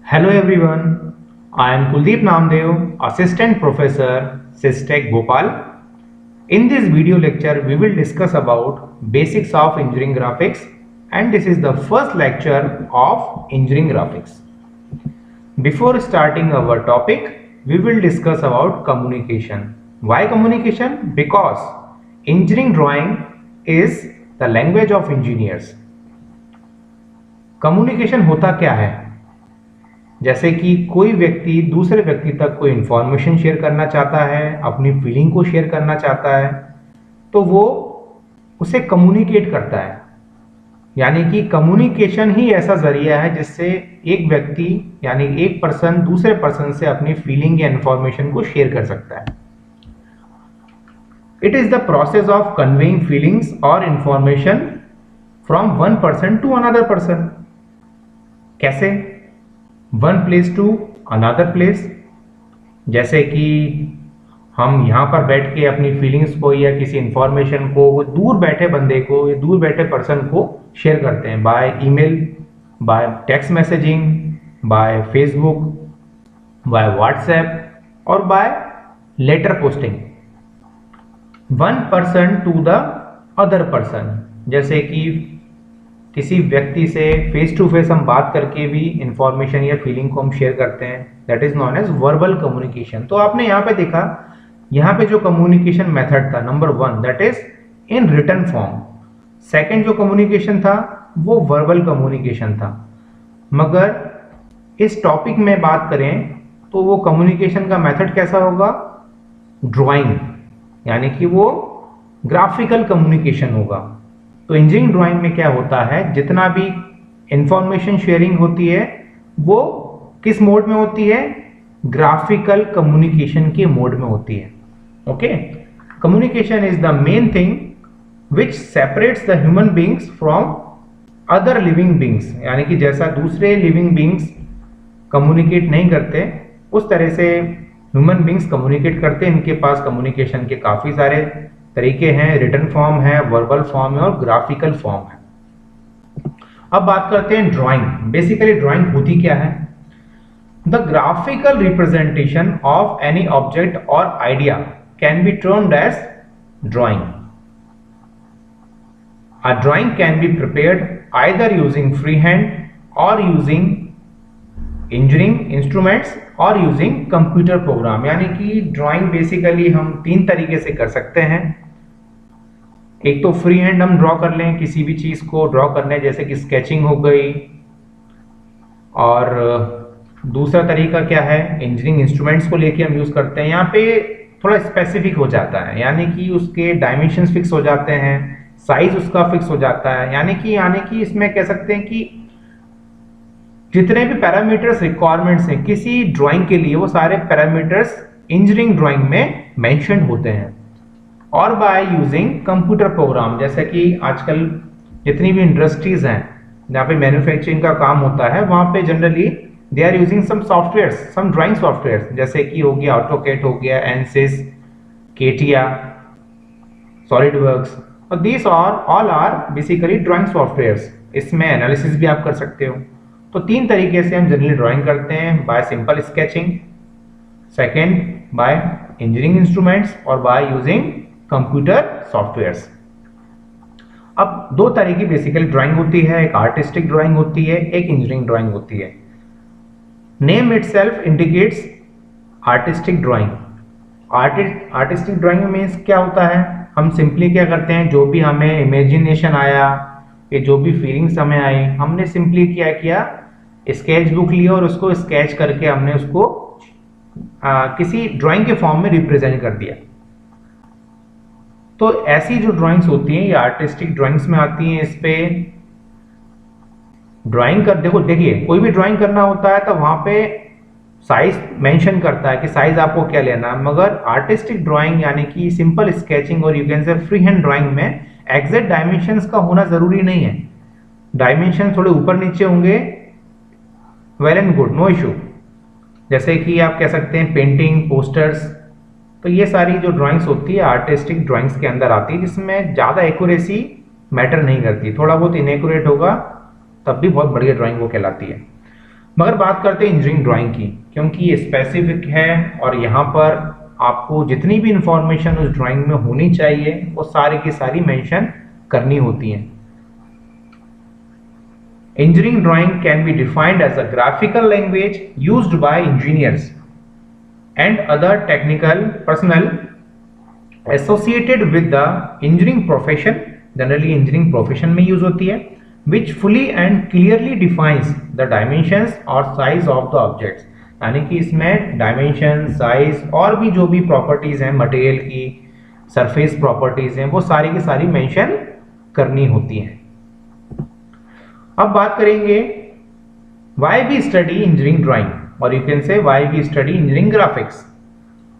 Hello everyone, I am Kuldeep Namdev, Assistant Professor, SysTech Bhopal. In this video lecture, we will discuss about basics of engineering graphics, and this is the first lecture of engineering graphics. Before starting our topic, we will discuss about communication. Why communication? Because engineering drawing is the language of engineers. Communication होता क्या है? जैसे कि कोई व्यक्ति दूसरे व्यक्ति तक कोई इंफॉर्मेशन शेयर करना चाहता है, अपनी फीलिंग को शेयर करना चाहता है, तो वो उसे कम्युनिकेट करता है। यानी कि कम्युनिकेशन ही ऐसा जरिया है जिससे एक व्यक्ति यानी एक पर्सन दूसरे पर्सन से अपनी फीलिंग या इंफॉर्मेशन को शेयर कर सकता है। It is the process of conveying feelings और information from one person to another person. कैसे? One place to another place. जैसे कि हम यहाँ पर बैठ के अपनी फीलिंग्स को या किसी इंफॉर्मेशन को वो दूर बैठे बंदे को या दूर बैठे पर्सन को शेयर करते हैं by email, by text messaging, by Facebook, by WhatsApp और by letter posting. One person to the other person. जैसे कि किसी व्यक्ति से फेस टू फेस हम बात करके भी इंफॉर्मेशन या फीलिंग को हम शेयर करते हैं, that is known as verbal communication. तो आपने यहाँ पे देखा, यहाँ पे जो कम्युनिकेशन मेथड था number one, that is in written form. Second जो कम्युनिकेशन था वो वर्बल कम्युनिकेशन था। मगर इस टॉपिक में बात करें तो वो कम्युनिकेशन का मेथड कैसा होगा? ड्राइंग, यानी कि वो ग्राफिकल कम्युनिकेशन होगा। तो इंजीनियरिंग ड्राइंग में क्या होता है, जितना भी इंफॉर्मेशन शेयरिंग होती है वो किस मोड में होती है? ग्राफिकल कम्युनिकेशन के मोड में होती है। Okay, communication is the main thing which separates the human beings from other living beings. यानी कि जैसा दूसरे लिविंग बींग्स कम्युनिकेट नहीं करते उस तरह से ह्यूमन बींग्स कम्युनिकेट करते हैं। इनके पास कम्युनिकेशन के काफी सारे तरीके हैं, रिटन फॉर्म है, वर्बल फॉर्म है और ग्राफिकल फॉर्म है। अब बात करते हैं ड्राइंग। बेसिकली ड्राइंग होती क्या है? The graphical representation of any object और idea can be termed as drawing. A drawing can be prepared either using freehand or using engineering instruments और यूजिंग कंप्यूटर प्रोग्राम। यानी कि ड्राइंग बेसिकली हम तीन तरीके से कर सकते हैं। एक तो फ्री हैंड हम ड्रॉ कर लें, किसी भी चीज को ड्रॉ करने, जैसे कि स्केचिंग हो गई, और दूसरा तरीका क्या है? इंजीनियरिंग इंस्ट्रूमेंट्स को लेके हम यूज करते हैं। यहाँ पे थोड़ा स्पेसिफिक हो जाता है, यानी कि उसके डायमेंशंस फिक्स हो जाते हैं, साइज उसका फिक्स हो जाता है। यानी कि इसमें कह सकते हैं कि जितने भी पैरामीटर्स रिक्वायरमेंट्स हैं किसी ड्राइंग के लिए, वो सारे पैरामीटर्स इंजीनियरिंग ड्राइंग में मेंशन होते हैं। और बाय यूजिंग कंप्यूटर प्रोग्राम, जैसे कि आजकल जितनी भी इंडस्ट्रीज हैं जहाँ पे मैन्युफैक्चरिंग का काम होता है, वहाँ पे generally they are using some softwares, some drawing softwares, जैसे कि हो गया ऑटोकैड, हो गया एनसिस, केटिया, सॉलिडवर्क्स, और these all are basically drawing softwares. इसमें एनालिसिस भी आप कर सकते हो। तो तीन तरीके से हम जनरली ड्राइंग करते हैं, bye simple sketching, second by engineering instruments और बाय यूजिंग कंप्यूटर सॉफ्टवेयर्स। अब दो तरह की बेसिकली ड्राइंग होती है, एक आर्टिस्टिक ड्राइंग होती है, एक इंजीनियरिंग ड्राइंग होती है। Name itself indicates artistic drawing. Artistic drawing means क्या होता है? हम सिंपली क्या करते हैं, जो भी हमें इमेजिनेशन आया या जो भी फीलिंग्स हमें आई, हमने सिंपली क्या किया, स्केच बुक लिया और उसको स्केच करके हमने उसको किसी ड्राइंग के फॉर्म में रिप्रेजेंट कर दिया। तो ऐसी जो ड्राइंग्स होती हैं ये आर्टिस्टिक ड्राइंग्स में आती हैं। इस पे ड्राइंग कर देखिए कोई भी ड्राइंग करना होता है तो वहां पे साइज मेंशन करता है कि साइज आपको क्या लेना है। मगर आर्टिस्टिक ड्राइंग यानी कि सिंपल स्केचिंग और यू कैन से फ्री हैंड ड्राइंग में एग्जैक्ट डायमेंशंस का होना जरूरी नहीं है। डायमेंशन थोड़े ऊपर नीचे होंगे, well and good, no issue. जैसे कि आप कह सकते हैं पेंटिंग, पोस्टर्स, तो ये सारी जो ड्राइंग्स होती है आर्टिस्टिक ड्राइंग्स के अंदर आती है, जिसमें ज़्यादा एक्यूरेसी मैटर नहीं करती, थोड़ा बहुत इनएक्यूरेट होगा तब भी बहुत बढ़िया ड्राइंग वो कहलाती है। मगर बात करते हैं इंजीनियरिंग ड्राइंग की, क्योंकि ये स्पेसिफिक है और यहाँ पर आपको जितनी भी इंफॉर्मेशन उस ड्राइंग में होनी चाहिए वो सारी की सारी मेंशन करनी होती है। Engineering drawing can be defined as a graphical language used by engineers and other technical personnel associated with the engineering profession, generally engineering profession में use होती है, which fully and clearly defines the dimensions or size of the objects। यानी कि इसमें dimension, size और भी जो भी प्रॉपर्टीज हैं मटेरियल की, सरफेस प्रॉपर्टीज हैं, वो सारी की सारी मेंशन करनी होती हैं। अब बात करेंगे why we study engineering drawing और you can say why we study engineering graphics.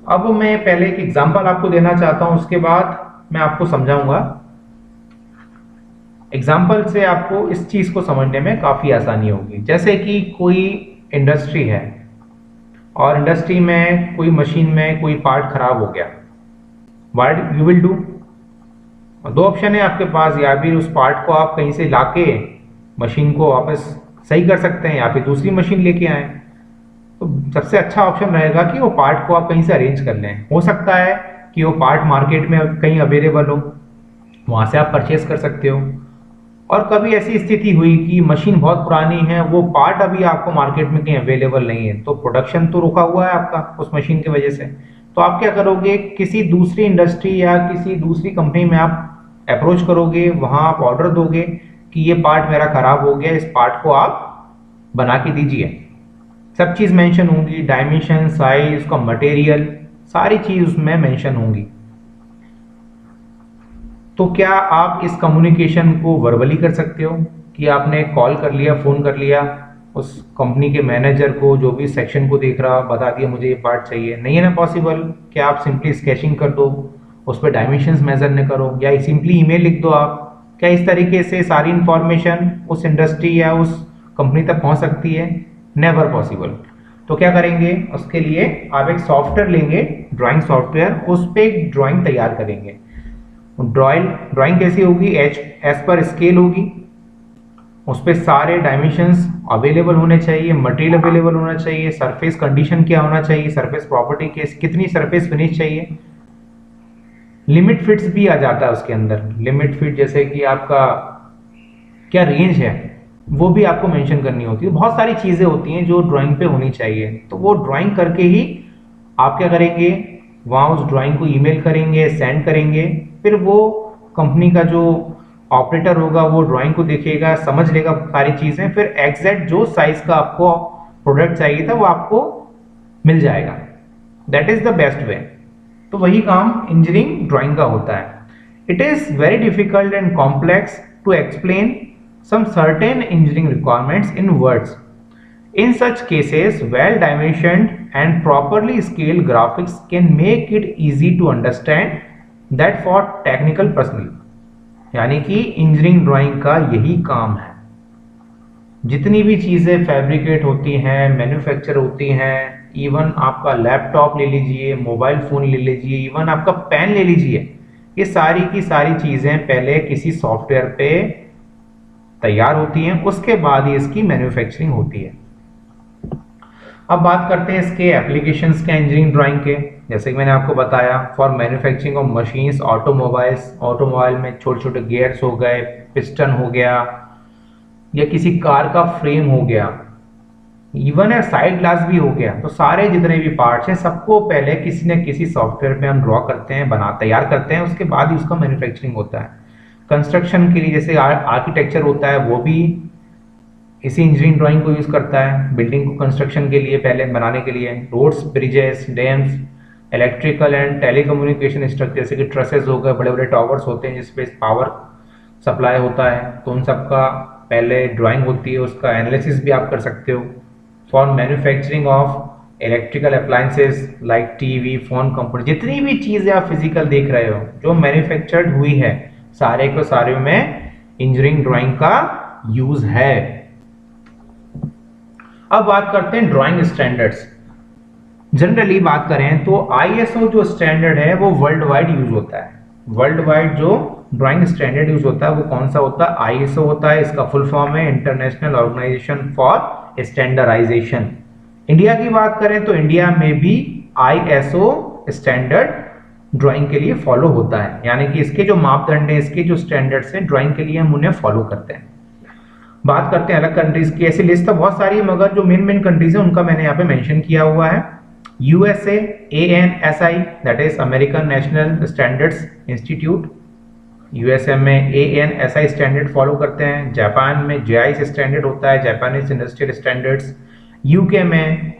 अब मैं पहले एक एग्जांपल आपको देना चाहता हूं, उसके बाद मैं आपको समझाऊंगा। एग्जांपल से आपको इस चीज को समझने में काफी आसानी होगी। जैसे कि कोई इंडस्ट्री है और इंडस्ट्री में कोई मशीन में कोई पार्ट खराब हो गया, व्हाट यू विल डू? दो ऑप्शन है आपके पास, या फिर उस पार्ट को आप कहीं से लाके मशीन को वापस सही कर सकते हैं या फिर दूसरी मशीन लेके आए। तो सबसे अच्छा ऑप्शन रहेगा कि वो पार्ट को आप कहीं से अरेंज कर लें। हो सकता है कि वो पार्ट मार्केट में कहीं अवेलेबल हो, वहाँ से आप परचेज कर सकते हो। और कभी ऐसी स्थिति हुई कि मशीन बहुत पुरानी है, वो पार्ट अभी आपको मार्केट में कहीं अवेलेबल नहीं है, तो प्रोडक्शन तो रुका हुआ है आपका उस मशीन की वजह से। तो आप क्या करोगे, किसी दूसरी इंडस्ट्री या किसी दूसरी कंपनी में आप अप्रोच करोगे, वहाँ आप ऑर्डर दोगे कि ये पार्ट मेरा खराब हो गया, इस पार्ट को आप बना के दीजिए। सब चीज मेंशन होंगी, डायमेंशन, साइज, उसका मटेरियल, सारी चीज उसमें मेंशन होंगी। तो क्या आप इस कम्युनिकेशन को वर्बली कर सकते हो कि आपने कॉल कर लिया, फोन कर लिया उस कंपनी के मैनेजर को, जो भी सेक्शन को देख रहा, बता दिया मुझे ये पार्ट चाहिए? नहीं है ना पॉसिबल। क्या आप सिंपली स्केचिंग कर दो, उस पर डायमेंशंस मेजर न करो, या सिंपली ईमेल लिख दो आप? क्या इस तरीके से सारी इंफॉर्मेशन उस इंडस्ट्री या उस कंपनी तक पहुंच सकती है? Never possible. तो क्या करेंगे, उसके लिए आप एक सॉफ्टवेयर लेंगे, ड्राइंग सॉफ्टवेयर, उस पर एक ड्राइंग तैयार करेंगे। ड्राइंग कैसी होगी? एज पर स्केल होगी, उस पर सारे डायमेंशंस अवेलेबल होने चाहिए, मटेरियल अवेलेबल होना चाहिए, सरफेस कंडीशन क्या होना चाहिए, सरफेस प्रॉपर्टी कितनी सरफेस फिनिश चाहिए, लिमिट फिट्स भी आ जाता है उसके अंदर। लिमिट फिट जैसे कि आपका क्या रेंज है, वो भी आपको मेंशन करनी होती है। बहुत सारी चीजें होती हैं जो ड्राइंग पे होनी चाहिए। तो वो ड्राइंग करके ही आप क्या करेंगे, वहाँ उस ड्राइंग को ईमेल करेंगे, सेंड करेंगे, फिर वो कंपनी का जो ऑपरेटर होगा वो ड्राइंग को देखेगा, समझ लेगा सारी चीजें, फिर एग्जैक्ट जो साइज का आपको प्रोडक्ट चाहिए था वो आपको मिल जाएगा। That is the best way. तो वही काम इंजीनियरिंग ड्राइंग का होता है। It is very difficult and complex to explain some certain engineering requirements in words. In such cases, well-dimensioned and properly scaled graphics can make it easy to understand that for technical personnel। यानी कि engineering drawing का यही काम है। जितनी भी चीज़ें fabricate होती हैं, मैन्युफैक्चर होती हैं, इवन आपका लैपटॉप ले लीजिए, मोबाइल फ़ोन ले लीजिए, इवन आपका पेन ले लीजिए, ये सारी की सारी चीज़ें पहले किसी सॉफ्टवेयर पे तैयार होती हैं, उसके बाद ही इसकी मैन्युफैक्चरिंग होती है। अब बात करते हैं इसके एप्लीकेशंस के इंजीनियरिंग ड्राइंग के। जैसे कि मैंने आपको बताया, for manufacturing of machines, automobile में छोटे छोटे गियर्स हो गए, पिस्टन हो गया, या किसी कार का फ्रेम हो गया, इवन है साइड ग्लास भी हो गया। तो सारे जितने भी पार्ट्स हैं सबको पहले किसी न किसी सॉफ्टवेयर पे हम ड्रॉ करते हैं, तैयार करते हैं, उसके बाद ही उसका मैन्युफैक्चरिंग होता है। कंस्ट्रक्शन के लिए जैसे आर्किटेक्चर होता है, वो भी इसी इंजीनियरिंग ड्राइंग को यूज़ करता है बिल्डिंग को कंस्ट्रक्शन के लिए, पहले बनाने के लिए। Roads, bridges, dams, electrical and telecommunication structure जैसे कि ट्रसेस हो गए, बड़े बड़े टावर्स होते हैं जिसपे पावर सप्लाई होता है, तो उन सब का पहले ड्राइंग होती है, उसका एनालिसिस भी आप कर सकते हो। For manufacturing of electrical appliances like TV, phone, computer, जितनी भी चीज़ें आप फिजिकल देख रहे हो जो मैन्युफैक्चर्ड हुई है, सारे को सारे में इंजीनियरिंग ड्राइंग का यूज है। अब बात करते हैं ड्राइंग स्टैंडर्ड्स। जनरली बात करें तो आईएसओ जो स्टैंडर्ड है वो वर्ल्ड वाइड यूज होता है। वर्ल्ड वाइड जो ड्राइंग स्टैंडर्ड यूज होता है वो कौन सा होता है? आईएसओ होता है। इसका फुल फॉर्म है international organisation for standardisation. India की बात करें तो इंडिया में भी ISO स्टैंडर्ड ड्राइंग के लिए फॉलो होता है, यानी कि इसके जो मापदंड है, इसके जो स्टैंडर्ड्स हैं ड्राइंग के लिए हम उन्हें फॉलो करते हैं। बात करते हैं अलग कंट्रीज की, ऐसी लिस्ट तो बहुत सारी है मगर जो मेन कंट्रीज है उनका मैंने यहाँ पे मेंशन किया हुआ है। USA ANSI that is American national standards institute, USA में ANSI स्टैंडर्ड फॉलो करते हैं। जापान में JIS स्टैंडर्ड होता है, जापानीज इंडस्ट्रियल स्टैंडर्ड्स। UK में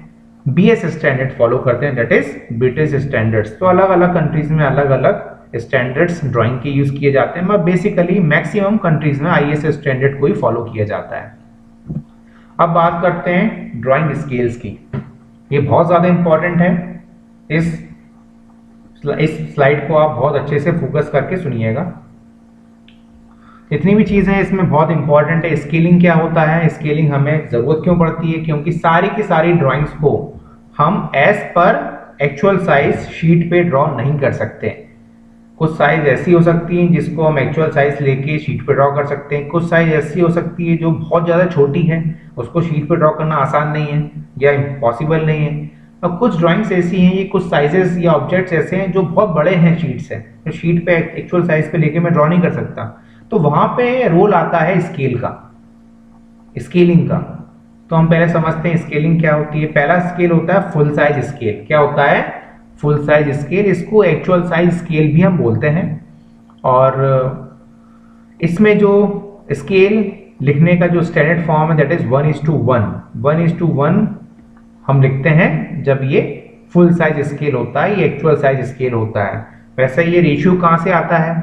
BS स्टैंडर्ड फॉलो करते हैं दैट इज ब्रिटिश स्टैंडर्ड्स। तो अलग अलग कंट्रीज में अलग अलग स्टैंडर्ड्स ड्राइंग के यूज किए जाते हैं, मगर बेसिकली मैक्सिमम कंट्रीज में ISO स्टैंडर्ड को ही फॉलो किया जाता है। अब बात करते हैं ड्राइंग स्केल्स की, ये बहुत ज्यादा इंपॉर्टेंट है। इस स्लाइड को आप बहुत अच्छे से फोकस करके सुनिएगा। जितनी भी चीजें हैं इसमें बहुत इंपॉर्टेंट है। स्केलिंग क्या होता है, स्केलिंग हमें जरूरत क्यों पड़ती है, क्योंकि सारी की सारी ड्राइंग्स को हम as per actual size sheet पे ड्रॉ नहीं कर सकते। कुछ साइज ऐसी हो सकती है जिसको हम एक्चुअल साइज लेके शीट पे ड्रॉ कर सकते हैं, कुछ साइज ऐसी हो सकती है जो बहुत ज़्यादा छोटी है, उसको शीट पे ड्रॉ करना आसान नहीं है या इम्पॉसिबल नहीं है। और कुछ ड्राइंग्स ऐसी हैं, ये कुछ साइजेस या ऑब्जेक्ट्स ऐसे हैं जो बहुत बड़े हैं शीट से, तो शीट पे एक्चुअल साइज पे लेके मैं ड्रॉ नहीं कर सकता। तो वहाँ पे रोल आता है स्केल का, स्केलिंग का। तो हम पहले समझते हैं स्केलिंग क्या होती है। पहला स्केल होता है फुल साइज स्केल। क्या होता है? Full size scale. इसको एक्चुअल साइज स्केल भी हम बोलते हैं। और इसमें जो स्केल लिखने का जो स्टैंडर्ड फॉर्म है दैट इज 1:1। 1:1 हम लिखते हैं जब ये फुल साइज स्केल होता है, ये एक्चुअल साइज स्केल होता है। वैसे ये रेशियो कहाँ से आता है?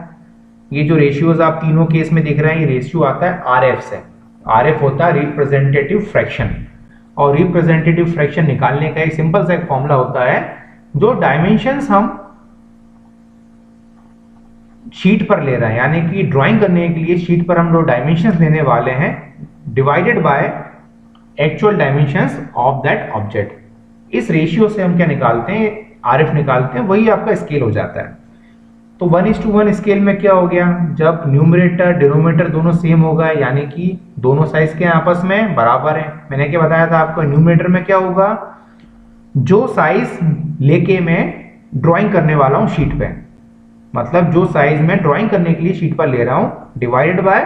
ये जो रेशियोज आप तीनों केस में दिख रहे हैं, ये रेशियो आता है RF से। RF होता है रिप्रेजेंटेटिव फ्रैक्शन, और रिप्रेजेंटेटिव फ्रैक्शन निकालने का एक सिंपल सा एक फॉर्मूला होता है। जो डायमेंशंस हम शीट पर ले रहे हैं, यानी कि ड्राइंग करने के लिए शीट पर हम जो डायमेंशंस लेने वाले हैं, divided by actual dimensions of that object. इस रेशियो से हम क्या निकालते हैं? RF निकालते हैं, वही आपका स्केल हो जाता है। तो 1:1 स्केल में क्या हो गया? जब न्यूमरेटर डिनोमिनेटर दोनों सेम होगा, यानी कि दोनों साइज के आपस में बराबर है। मैंने क्या बताया था आपको? न्यूमरेटर में क्या होगा? जो साइज लेके मैं ड्राइंग करने वाला हूं शीट पे, मतलब जो साइज मैं ड्राइंग करने के लिए शीट पर ले रहा हूं, divided by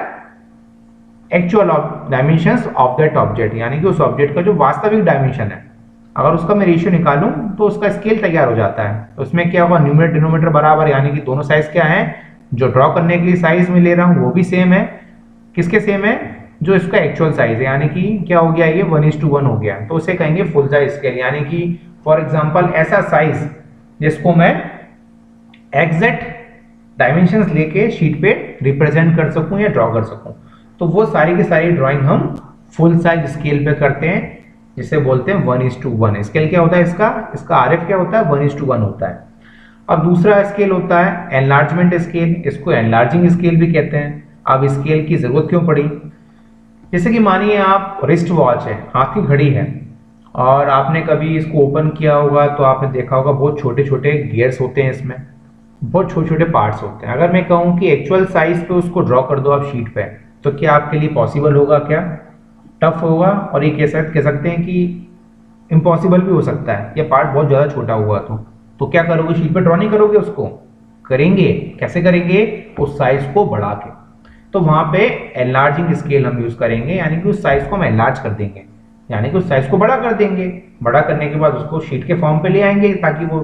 actual dimensions of that object, यानी कि उस ऑब्जेक्ट का जो वास्तविक डायमेंशन है, अगर उसका मैं रेशियो निकालूं तो उसका स्केल तैयार हो जाता है। तो उसमें क्या होगा? न्यूमरेटर डिनोमिनेटर बराबर, यानी कि दोनों साइज क्या है? जो ड्रॉ करने के लिए साइज में ले रहा हूं वो भी सेम है। किसके सेम है? जो इसका एक्चुअल साइज है, यानी कि क्या हो गया? ये 1:1 हो गया। तो उसे कहेंगे फुल साइज स्केल, यानी कि फॉर एग्जांपल ऐसा साइज जिसको मैं एग्जैक्ट डायमेंशंस लेके शीट पे रिप्रेजेंट कर सकूं या ड्रॉ कर सकूं, तो वो सारी की सारी ड्राइंग हम फुल साइज स्केल पे करते हैं, जिसे बोलते हैं 1:1 स्केल। क्या होता है इसका RF क्या होता है? 1:1 होता है। अब दूसरा स्केल होता है एनलार्जमेंट स्केल, इसको एनलार्जिंग स्केल भी कहते हैं। अब स्केल की जरूरत क्यों पड़ी? जैसे कि मानिए आप रिस्ट वॉच है, हाथ की घड़ी है, और आपने कभी इसको ओपन किया होगा तो आपने देखा होगा बहुत छोटे छोटे गियर्स होते हैं, इसमें बहुत छोटे छोटे पार्ट्स होते हैं। अगर मैं कहूँ कि एक्चुअल साइज पे उसको ड्रॉ कर दो आप शीट पे, तो क्या आपके लिए पॉसिबल होगा? क्या टफ होगा? और ये कह सकते हैं कि इम्पॉसिबल भी हो सकता है, ये पार्ट बहुत ज़्यादा छोटा हुआ तो क्या करोगे? शीट पे ड्रॉ नहीं करोगे उसको? करेंगे। कैसे करेंगे? उस साइज को बढ़ा के। तो वहाँ पे एनलार्जिंग स्केल हम यूज़ करेंगे, यानी कि उस साइज को हम एनलार्ज कर देंगे, यानी कि उस साइज को बड़ा कर देंगे। बड़ा करने के बाद उसको शीट के फॉर्म पे ले आएंगे ताकि वो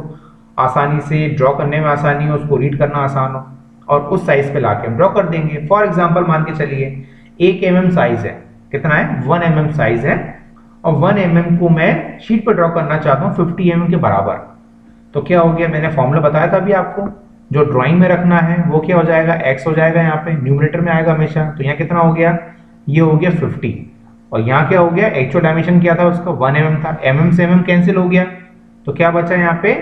आसानी से ड्रॉ करने में आसानी हो, उसको रीड करना आसान हो, और उस साइज पे लाके हम ड्रॉ कर देंगे। फॉर एग्जांपल मान के चलिए 1 mm साइज है। कितना है? 1 mm साइज है, और 1 mm को मैं शीट पर ड्रॉ करना चाहता हूँ 50 mm के बराबर। तो क्या हो गया? मैंने फॉर्मूला बताया था अभी आपको, जो ड्राइंग में रखना है वो क्या हो जाएगा? x हो जाएगा, यहाँ पे न्यूमरेटर में आएगा हमेशा। तो यहाँ कितना हो गया? ये हो गया 50, और यहाँ क्या हो गया? एक्चुअल डायमेंशन क्या था उसका? 1 mm था। mm से mm कैंसिल हो गया, तो क्या बचा यहाँ पे?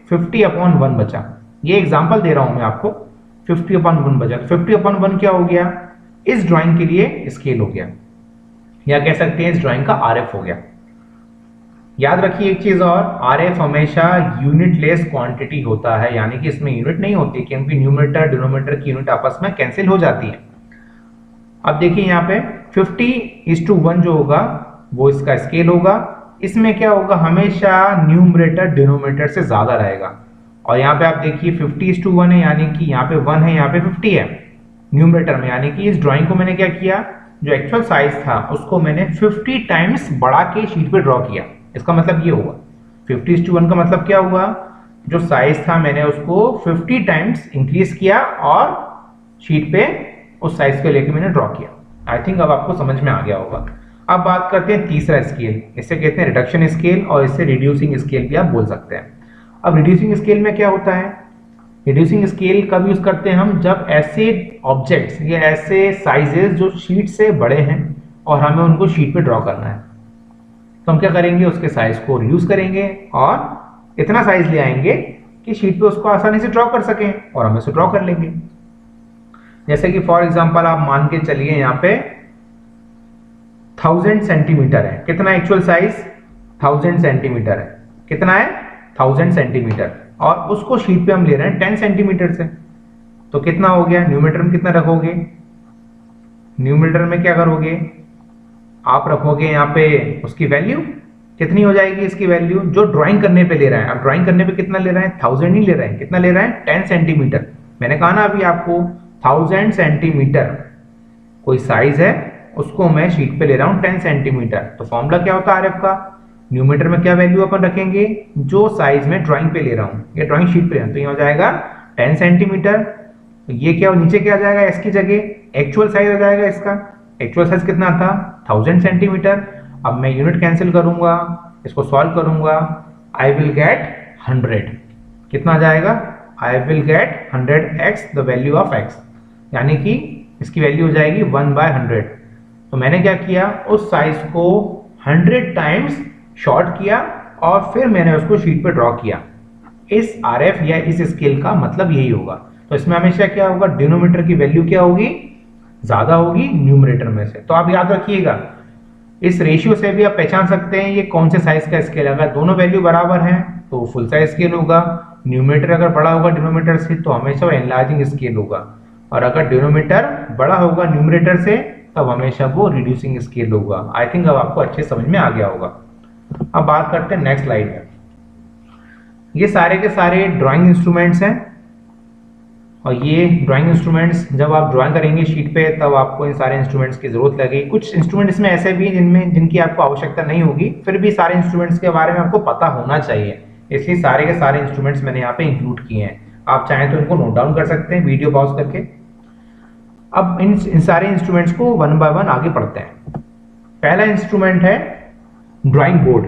50/1 बचा। ये एग्जाम्पल दे रहा हूँ मैं आपको, 50/1 बचा। 50/1 क्या हो गया? इस ड्राइंग के लिए स्केल हो गया, या कह सकते हैं इस ड्राइंग का RF हो गया। याद रखिए एक चीज और, RF हमेशा यूनिट लेस क्वांटिटी होता है, यानी कि इसमें यूनिट नहीं होती, क्योंकि न्यूमरेटर डिनोमिनेटर की यूनिट आपस में कैंसिल हो जाती है। अब देखिए यहाँ पे 50:1 जो होगा वो इसका स्केल होगा। इसमें क्या होगा, हमेशा न्यूमरेटर डिनोमिनेटर से ज़्यादा रहेगा। और यहाँ पे आप देखिए 50:1 है, यानी कि यहाँ पे 1 है, यहाँ पे 50 है न्यूमरेटर में। यानी कि इस ड्राइंग को मैंने क्या किया, जो एक्चुअल साइज था उसको मैंने 50 टाइम्स बढ़ा के शीट पे ड्रॉ किया। इसका मतलब ये होगा 50:1 का मतलब क्या हुआ, जो साइज था मैंने उसको 50 टाइम्स इंक्रीज किया और शीट पे उस साइज को लेके मैंने ड्रॉ किया। आई थिंक अब आपको समझ में आ गया होगा। अब बात करते हैं तीसरा स्केल, इसे कहते हैं रिडक्शन स्केल और इसे रिड्यूसिंग स्केल भी आप बोल सकते हैं। अब रिड्यूसिंग स्केल में क्या होता है, रिड्यूसिंग स्केल कब यूज करते हैं हम, जब ऐसे ऑब्जेक्ट्स या ऐसे साइजेस जो शीट से बड़े हैं और हमें उनको शीट पे ड्रॉ करना है, तो हम क्या करेंगे, उसके साइज को रिड्यूस करेंगे और इतना साइज ले आएंगे कि शीट पे उसको आसानी से ड्रॉ कर सकें और हम इसे ड्रॉ कर लेंगे। जैसे कि फॉर एग्जांपल आप मान के चलिए यहाँ पे 1000 सेंटीमीटर है, कितना एक्चुअल साइज 1000 सेंटीमीटर है, कितना है 1000 सेंटीमीटर, और उसको शीट पे हम ले रहे हैं 10 सेंटीमीटर से, तो कितना हो गया, न्यूमरेटर में कितना रखोगे, न्यूमरेटर में क्या करोगे आप, रखोगे यहाँ पे उसकी वैल्यू, कितनी हो जाएगी इसकी वैल्यू, जो ड्राइंग करने पे ले रहा है। अब ड्राइंग करने पे कितना ले रहा है, 1000 ही ले रहा है, कितना ले रहा है 10 सेंटीमीटर। मैंने कहा ना अभी आपको 1000 सेंटीमीटर कोई साइज है, उसको मैं शीट पे ले रहा हूँ 10 सेंटीमीटर। तो फॉर्मूला क्या होता है आरएफ का, न्यूमरेटर में क्या वैल्यू अपन रखेंगे, जो साइज में ड्राइंग पे ले रहा हूँ या ड्राइंग शीट पे, तो ये हो जाएगा 10 सेंटीमीटर। तो ये क्या नीचे क्या आ जाएगा, एस की जगह एक्चुअल साइज हो जाएगा इसका, एक्चुअल साइज कितना था 1000 सेंटीमीटर। अब मैं यूनिट कैंसिल करूंगा, इसको सॉल्व करूंगा, आई विल गेट 100, कितना आ जाएगा, I will get 100x the value of x, यानी कि इसकी वैल्यू हो जाएगी 1/100। तो मैंने क्या किया, उस साइज को 100 टाइम्स शॉर्ट किया और फिर मैंने उसको शीट पे ड्रॉ किया। इस आरएफ या इस स्केल का मतलब यही होगा। तो इसमें हमेशा क्या होगा, डिनोमिनेटर की वैल्यू क्या होगी, ज्यादा होगी न्यूमरेटर में से। तो आप याद रखिएगा, इस रेशियो से भी आप पहचान सकते हैं ये कौन से साइज का स्केल है। अगर दोनों वैल्यू बराबर हैं तो फुल साइज स्केल होगा, न्यूमरेटर अगर बड़ा होगा डिनोमिनेटर से तो हमेशा वो एनलार्जिंग स्केल होगा, और अगर डिनोमिनेटर बड़ा होगा न्यूमरेटर से तब हमेशा वो रिड्यूसिंग स्केल होगा। आई थिंक अब आपको अच्छे समझ में आ गया होगा। अब बात करते हैं नेक्स्ट स्लाइड में। ये सारे के सारे ड्राइंग इंस्ट्रूमेंट्स हैं, और ये ड्राइंग इंस्ट्रूमेंट्स जब आप ड्राइंग करेंगे शीट पे तब आपको इन सारे इंस्ट्रूमेंट्स की जरूरत लगेगी। कुछ इंस्ट्रूमेंट इसमें ऐसे भी जिनकी आपको आवश्यकता नहीं होगी, फिर भी सारे इंस्ट्रूमेंट्स के बारे में आपको पता होना चाहिए, इसलिए सारे के सारे इंस्ट्रूमेंट्स मैंने यहाँ पे इंक्लूड किए हैं। आप चाहें तो इनको नोट डाउन कर सकते हैं वीडियो पॉज करके। अब इन सारे इंस्ट्रूमेंट्स को 1 बाय 1 आगे पढ़ते हैं। पहला इंस्ट्रूमेंट है ड्राइंग बोर्ड।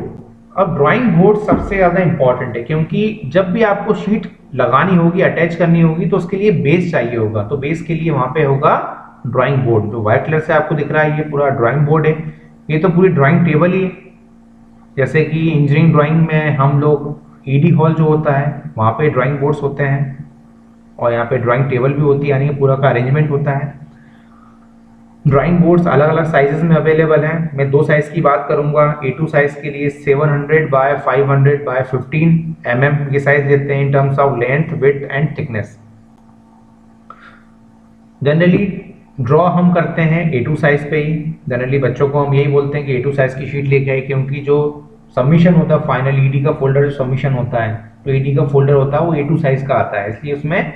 अब ड्राइंग बोर्ड सबसे ज्यादा इंपॉर्टेंट है, क्योंकि जब भी आपको शीट लगानी होगी, अटैच करनी होगी, तो उसके लिए बेस चाहिए होगा। तो बेस के लिए वहां पे होगा ड्राइंग बोर्ड, जो व्हाइट कलर से आपको दिख रहा है, ये पूरा ड्राइंग बोर्ड है। ये तो पूरी ड्राइंग टेबल ही है। जैसे कि इंजीनियरिंग ड्राइंग में हम लोग ईडी हॉल जो होता है वहां पे ड्राइंग बोर्ड्स होते हैं, और यहाँ पे ड्राइंग टेबल भी होती है, यानी पूरा का अरेंजमेंट होता है। ड्राइंग बोर्ड्स अलग अलग साइजेस में अवेलेबल हैं। मैं 2 साइज की बात करूंगा। A2 साइज के लिए 700 बाय 500 बाय 15 mm ये साइज लेते हैं in terms of length, width and thickness. Generally draw हम करते हैं A2 साइज पे ही। जनरली बच्चों को हम यही बोलते हैं कि A2 साइज की शीट लेके आए, क्योंकि जो सबमिशन होता है फाइनल ईडी का फोल्डर जो सबमिशन होता है, तो ईडी का फोल्डर होता है वो A2 साइज का आता है, इसलिए उसमें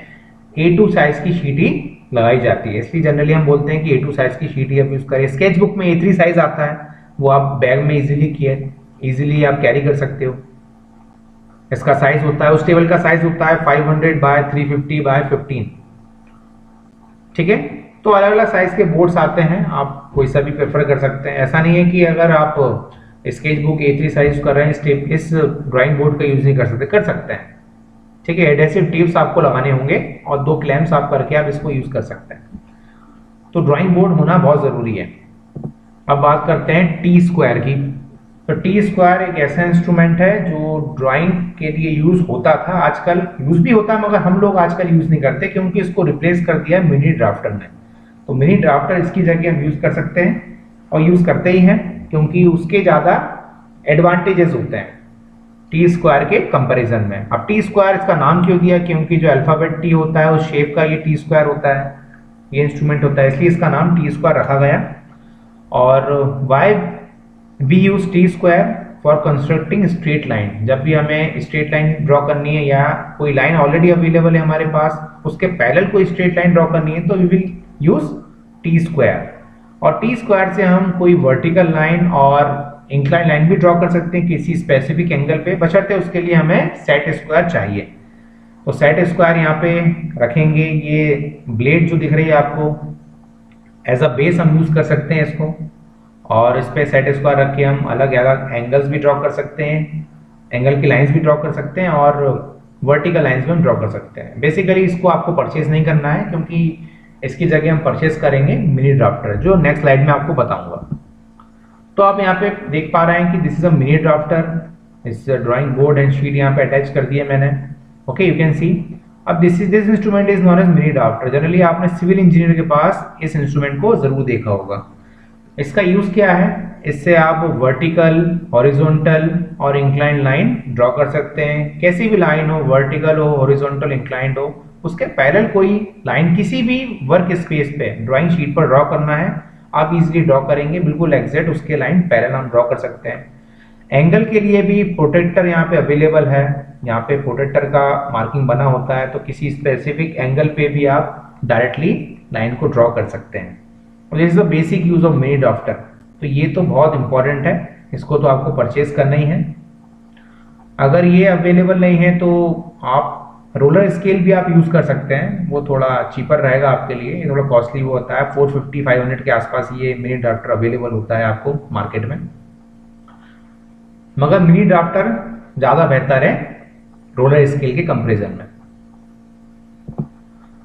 A2 साइज की शीट ही लगाई जाती है। इसलिए जनरली हम बोलते हैं कि A2 साइज की शीट ही आप यूज करें। स्केच बुक में A3 साइज आता है, वो आप बैग में इजीली आप कैरी कर सकते हो। इसका साइज होता है, उस टेबल का साइज होता है 500 बाय 350 बाय 15। ठीक है, तो अलग अलग साइज के बोर्ड्स आते हैं, आप कोई सा भी प्रेफर कर सकते हैं। ऐसा नहीं है कि अगर आप स्केच बुक A3 साइज कर रहे हैं इस ड्राइंग बोर्ड का यूज नहीं कर सकते हैं। ठीक है, एडहेसिव टिप्स आपको लगाने होंगे और 2 क्लैम्प्स आप करके आप इसको यूज कर सकते हैं। तो ड्राइंग बोर्ड होना बहुत जरूरी है। अब बात करते हैं टी स्क्वायर की। तो टी स्क्वायर एक ऐसा इंस्ट्रूमेंट है जो ड्राइंग के लिए यूज होता था, आजकल यूज भी होता है, मगर हम लोग आजकल यूज नहीं करते क्योंकि इसको रिप्लेस कर दिया मिनी ड्राफ्टर ने। तो मिनी ड्राफ्टर इसकी जगह हम यूज कर सकते हैं और यूज करते ही हैं, क्योंकि उसके ज्यादा एडवांटेजेस होते हैं टी स्क्वायर के कंपैरिजन में। अब टी स्क्वायर इसका नाम क्यों दिया, क्योंकि जो अल्फाबेट टी होता है उस शेप का ये टी स्क्वायर होता है, ये इंस्ट्रूमेंट होता है, इसलिए इसका नाम टी स्क्वायर रखा गया। और why we use T square for constructing straight line. जब भी हमें स्ट्रेट लाइन ड्रॉ करनी है या कोई लाइन ऑलरेडी अवेलेबल है हमारे पास, उसके पैरेलल कोई स्ट्रेट लाइन ड्रॉ करनी है, तो we will use T square. और टी स्क्वायर से हम कोई वर्टिकल लाइन और इंक्लाइन लाइन भी ड्रॉ कर सकते हैं किसी स्पेसिफिक एंगल पे, बशर्ते उसके लिए हमें सेट स्क्वायर चाहिए। तो सेट स्क्वायर यहाँ पे रखेंगे। ये ब्लेड जो दिख रही है आपको, एज अ बेस हम यूज कर सकते हैं इसको, और इस पे सेट स्क्वायर रख के हम अलग अलग एंगल्स भी ड्रॉ कर सकते हैं, एंगल की लाइंस भी ड्रॉ कर सकते हैं और वर्टिकल लाइंस भी हम ड्रॉ कर सकते हैं। बेसिकली इसको आपको परचेज नहीं करना है, क्योंकि इसकी जगह हम परचेज करेंगे मिनी ड्राफ्टर, जो नेक्स्ट स्लाइड में आपको बताऊंगा। तो आप यहाँ पे देख पा रहे हैं कि this is a mini drafter. इस ड्राइंग बोर्ड एंड शीट यहाँ पे अटैच कर दिया मैंने। Okay, you can see. अब this instrument is known as mini drafter. Generally आपने सिविल इंजीनियर के पास इस इंस्ट्रूमेंट को जरूर देखा होगा। इसका यूज क्या है? इससे आप वर्टिकल, हॉरिजॉन्टल और इंक्लाइन लाइन ड्रॉ कर सकते हैं। कैसी भी लाइन हो, वर्टिकल हो, हॉरिजॉन्टल, इंक्लाइंड हो, उसके पैरेलल कोई लाइन किसी भी वर्क स्पेस पे ड्राइंग शीट पर ड्रॉ करना है, आप इजीली ड्रॉ करेंगे, बिल्कुल एग्जैक्ट उसके लाइन पैरेलल हम ड्रॉ कर सकते हैं। एंगल के लिए भी प्रोटेक्टर यहाँ पे अवेलेबल है। यहाँ पे प्रोटेक्टर का मार्किंग बना होता है, तो किसी स्पेसिफिक एंगल पे भी आप डायरेक्टली लाइन को ड्रॉ कर सकते हैं। This is the basic use of mini drafter. तो ये तो बहुत इंपॉर्टेंट है, इसको तो आपको परचेज करना ही है। अगर ये अवेलेबल नहीं है तो आप रोलर स्केल भी आप यूज कर सकते हैं, वो थोड़ा चीपर रहेगा आपके लिए। ये थोड़ा कॉस्टली वो होता है, 450-500 के आसपास ये मिनी ड्राफ्टर अवेलेबल होता है आपको मार्केट में। मगर मिनी ड्राफ्टर ज्यादा बेहतर है रोलर स्केल के कंपैरिजन में।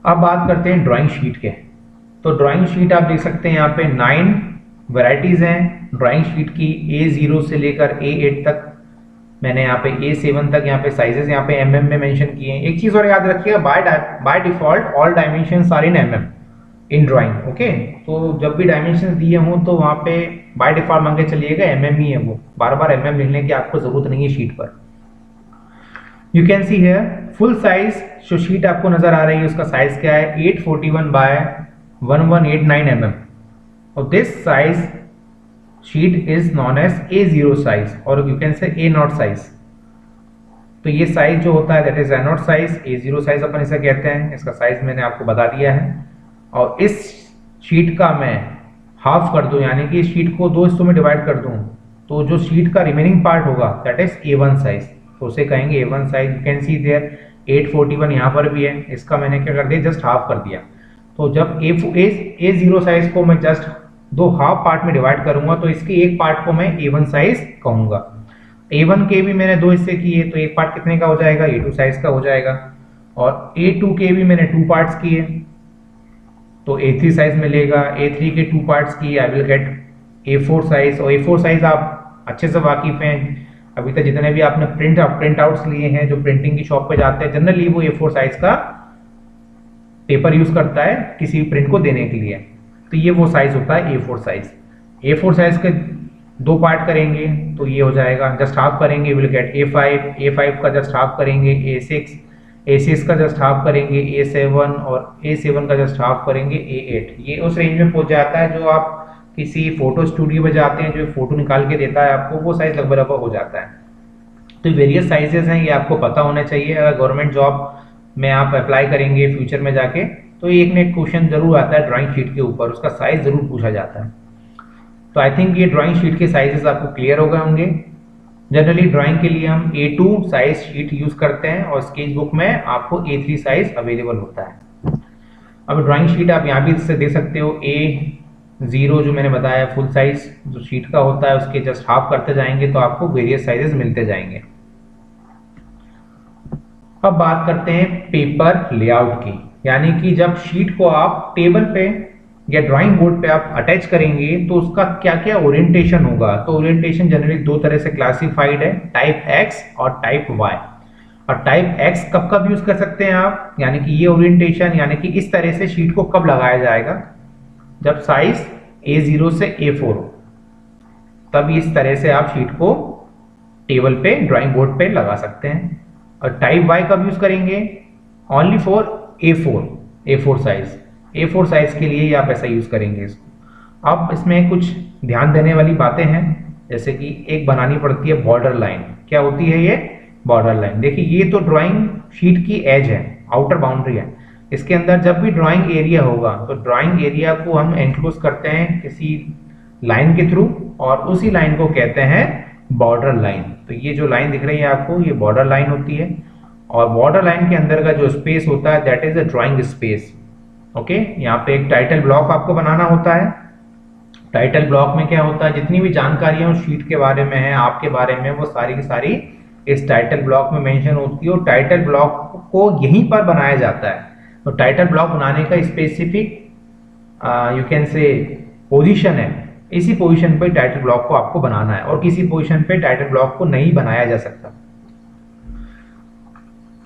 अब बात करते हैं ड्राइंग शीट के। तो ड्राइंग शीट आप देख सकते हैं यहाँ पे 9 वैरायटीज हैं ड्राइंग शीट की। A0 से लेकर A8 तक, मैंने यहाँ पे A7 तक यहाँ पे साइजेस यहाँ पे mm में मेंशन किए हैं। एक चीज और याद रखिएगा, by default all dimensions are in mm in drawing. Okay, तो जब भी डायमेंशंस दिए हों तो वहाँ पे बाय डिफॉल्ट मान के चलिएगा mm ही है, वो बार बार mm लिखने की आपको जरूरत नहीं है शीट पर। You can see here full size जो शीट आपको नजर आ रही है उसका साइज क्या है, 841 बाय 1189 mm, और this size sheet is known as A0 size, और you can say A0 size. तो ये साइज जो होता है that is A0 size, A0 size अपन इसे कहते हैं। इसका साइज मैंने आपको बता दिया है। और इस शीट का मैं हाफ कर दूं, यानी कि इस शीट को 2 हिस्सों में डिवाइड कर दूं, तो जो शीट का रिमेनिंग पार्ट होगा दैट इज A1 साइज, तो उसे कहेंगे A1 size. You can see there 841 यहाँ पर भी है, इसका मैंने क्या कर दिया, जस्ट हाफ कर दिया। तो जब A0 साइज को मैं जस्ट 2 हाफ पार्ट में डिवाइड करूंगा तो इसके एक पार्ट को मैं A1 साइज कहूंगा। A1 के भी मैंने 2 हिस्से किए, तो एक पार्ट कितने का हो जाएगा, A2 साइज का हो जाएगा। और A2 के भी मैंने 2 पार्ट्स किए, तो A3 साइज मिलेगा। A3 के 2 पार्ट्स किए, I will get A4 size. और A4 साइज आप अच्छे से वाकिफ हैं, अभी तक जितने भी आपने प्रिंट आउट्स लिए हैं, जो प्रिंटिंग की शॉप पे जाते हैं, जनरली वो A4 साइज का पेपर यूज करता है किसी भी प्रिंट को देने के लिए। तो ये वो साइज होता है A4 साइज। A4 साइज के 2 पार्ट करेंगे तो ये हो जाएगा, जस्ट हाफ करेंगे विल गेट A5 का जस्ट हाफ करेंगे A6 का जस्ट हाफ करेंगे A7, और A7 का जस्ट हाफ करेंगे A8। ये उस रेंज में पहुंच जाता है जो आप किसी फोटो स्टूडियो में जाते हैं, जो फोटो निकाल के देता है आपको, वो साइज लगभग हो जाता है। तो वेरियस साइजेस हैं, ये आपको पता होना चाहिए। अगर गवर्नमेंट जॉब में आप अप्लाई करेंगे फ्यूचर में जाके, तो एक ना एक क्वेश्चन जरूर आता है ड्राइंग शीट के ऊपर, उसका साइज जरूर पूछा जाता है। तो आई थिंक ये ड्राइंग शीट के साइजेस आपको क्लियर हो गए होंगे। जनरली ड्राइंग के लिए हम A2 साइज शीट यूज करते हैं, और स्केच बुक में आपको A3 साइज अवेलेबल होता है। अब ड्राइंग शीट आप यहाँ भी से देख सकते हो, A0 जो मैंने बताया फुल साइज जो शीट का होता है, उसके जस्ट हाफ करते जाएंगे तो आपको वेरियस साइजेस मिलते जाएंगे। अब बात करते हैं पेपर लेआउट की, यानी कि जब शीट को आप टेबल पे या ड्राइंग बोर्ड पे आप अटैच करेंगे तो उसका क्या क्या ओरिएंटेशन होगा। तो ओरिएंटेशन जनरली 2 तरह से क्लासिफाइड है, टाइप X और टाइप Y। और टाइप X कब कब यूज कर सकते हैं आप, यानी कि ये ओरिएंटेशन, यानी कि इस तरह से शीट को कब लगाया जाएगा, जब साइज A0 से A4 हो, तब इस तरह से आप शीट को टेबल पे ड्राइंग बोर्ड पे लगा सकते हैं। और टाइप Y कब यूज करेंगे, only for A4 size. A4 size के लिए ही आप ऐसा यूज करेंगे इसको। अब इसमें कुछ ध्यान देने वाली बातें हैं। जैसे कि एक बनानी पड़ती है बॉर्डर लाइन। क्या होती है ये? Border line. देखिए ये तो ड्राइंग शीट की एज है, आउटर बाउंड्री है। इसके अंदर जब भी ड्राइंग एरिया होगा तो ड्राइंग एरिया को हम एनक्लोज करते हैं किसी लाइन के थ्रू, और उसी लाइन को कहते हैं बॉर्डर लाइन। तो ये जो लाइन दिख रही है आपको, ये बॉर्डर लाइन होती है, और बॉर्डर लाइन के अंदर का जो स्पेस होता है that is the drawing space. Okay, यहाँ पे एक टाइटल ब्लॉक आपको बनाना होता है। टाइटल ब्लॉक में क्या होता है, जितनी भी जानकारियां उस शीट के बारे में है, आपके बारे में, वो सारी की सारी इस टाइटल ब्लॉक में मेंशन होती है, और टाइटल ब्लॉक को यहीं पर बनाया जाता है। तो टाइटल ब्लॉक बनाने का स्पेसिफिक यू कैन से पोजीशन है, इसी पोजीशन पे टाइटल ब्लॉक को आपको बनाना है, और किसी पोजीशन पे टाइटल ब्लॉक को नहीं बनाया जा सकता।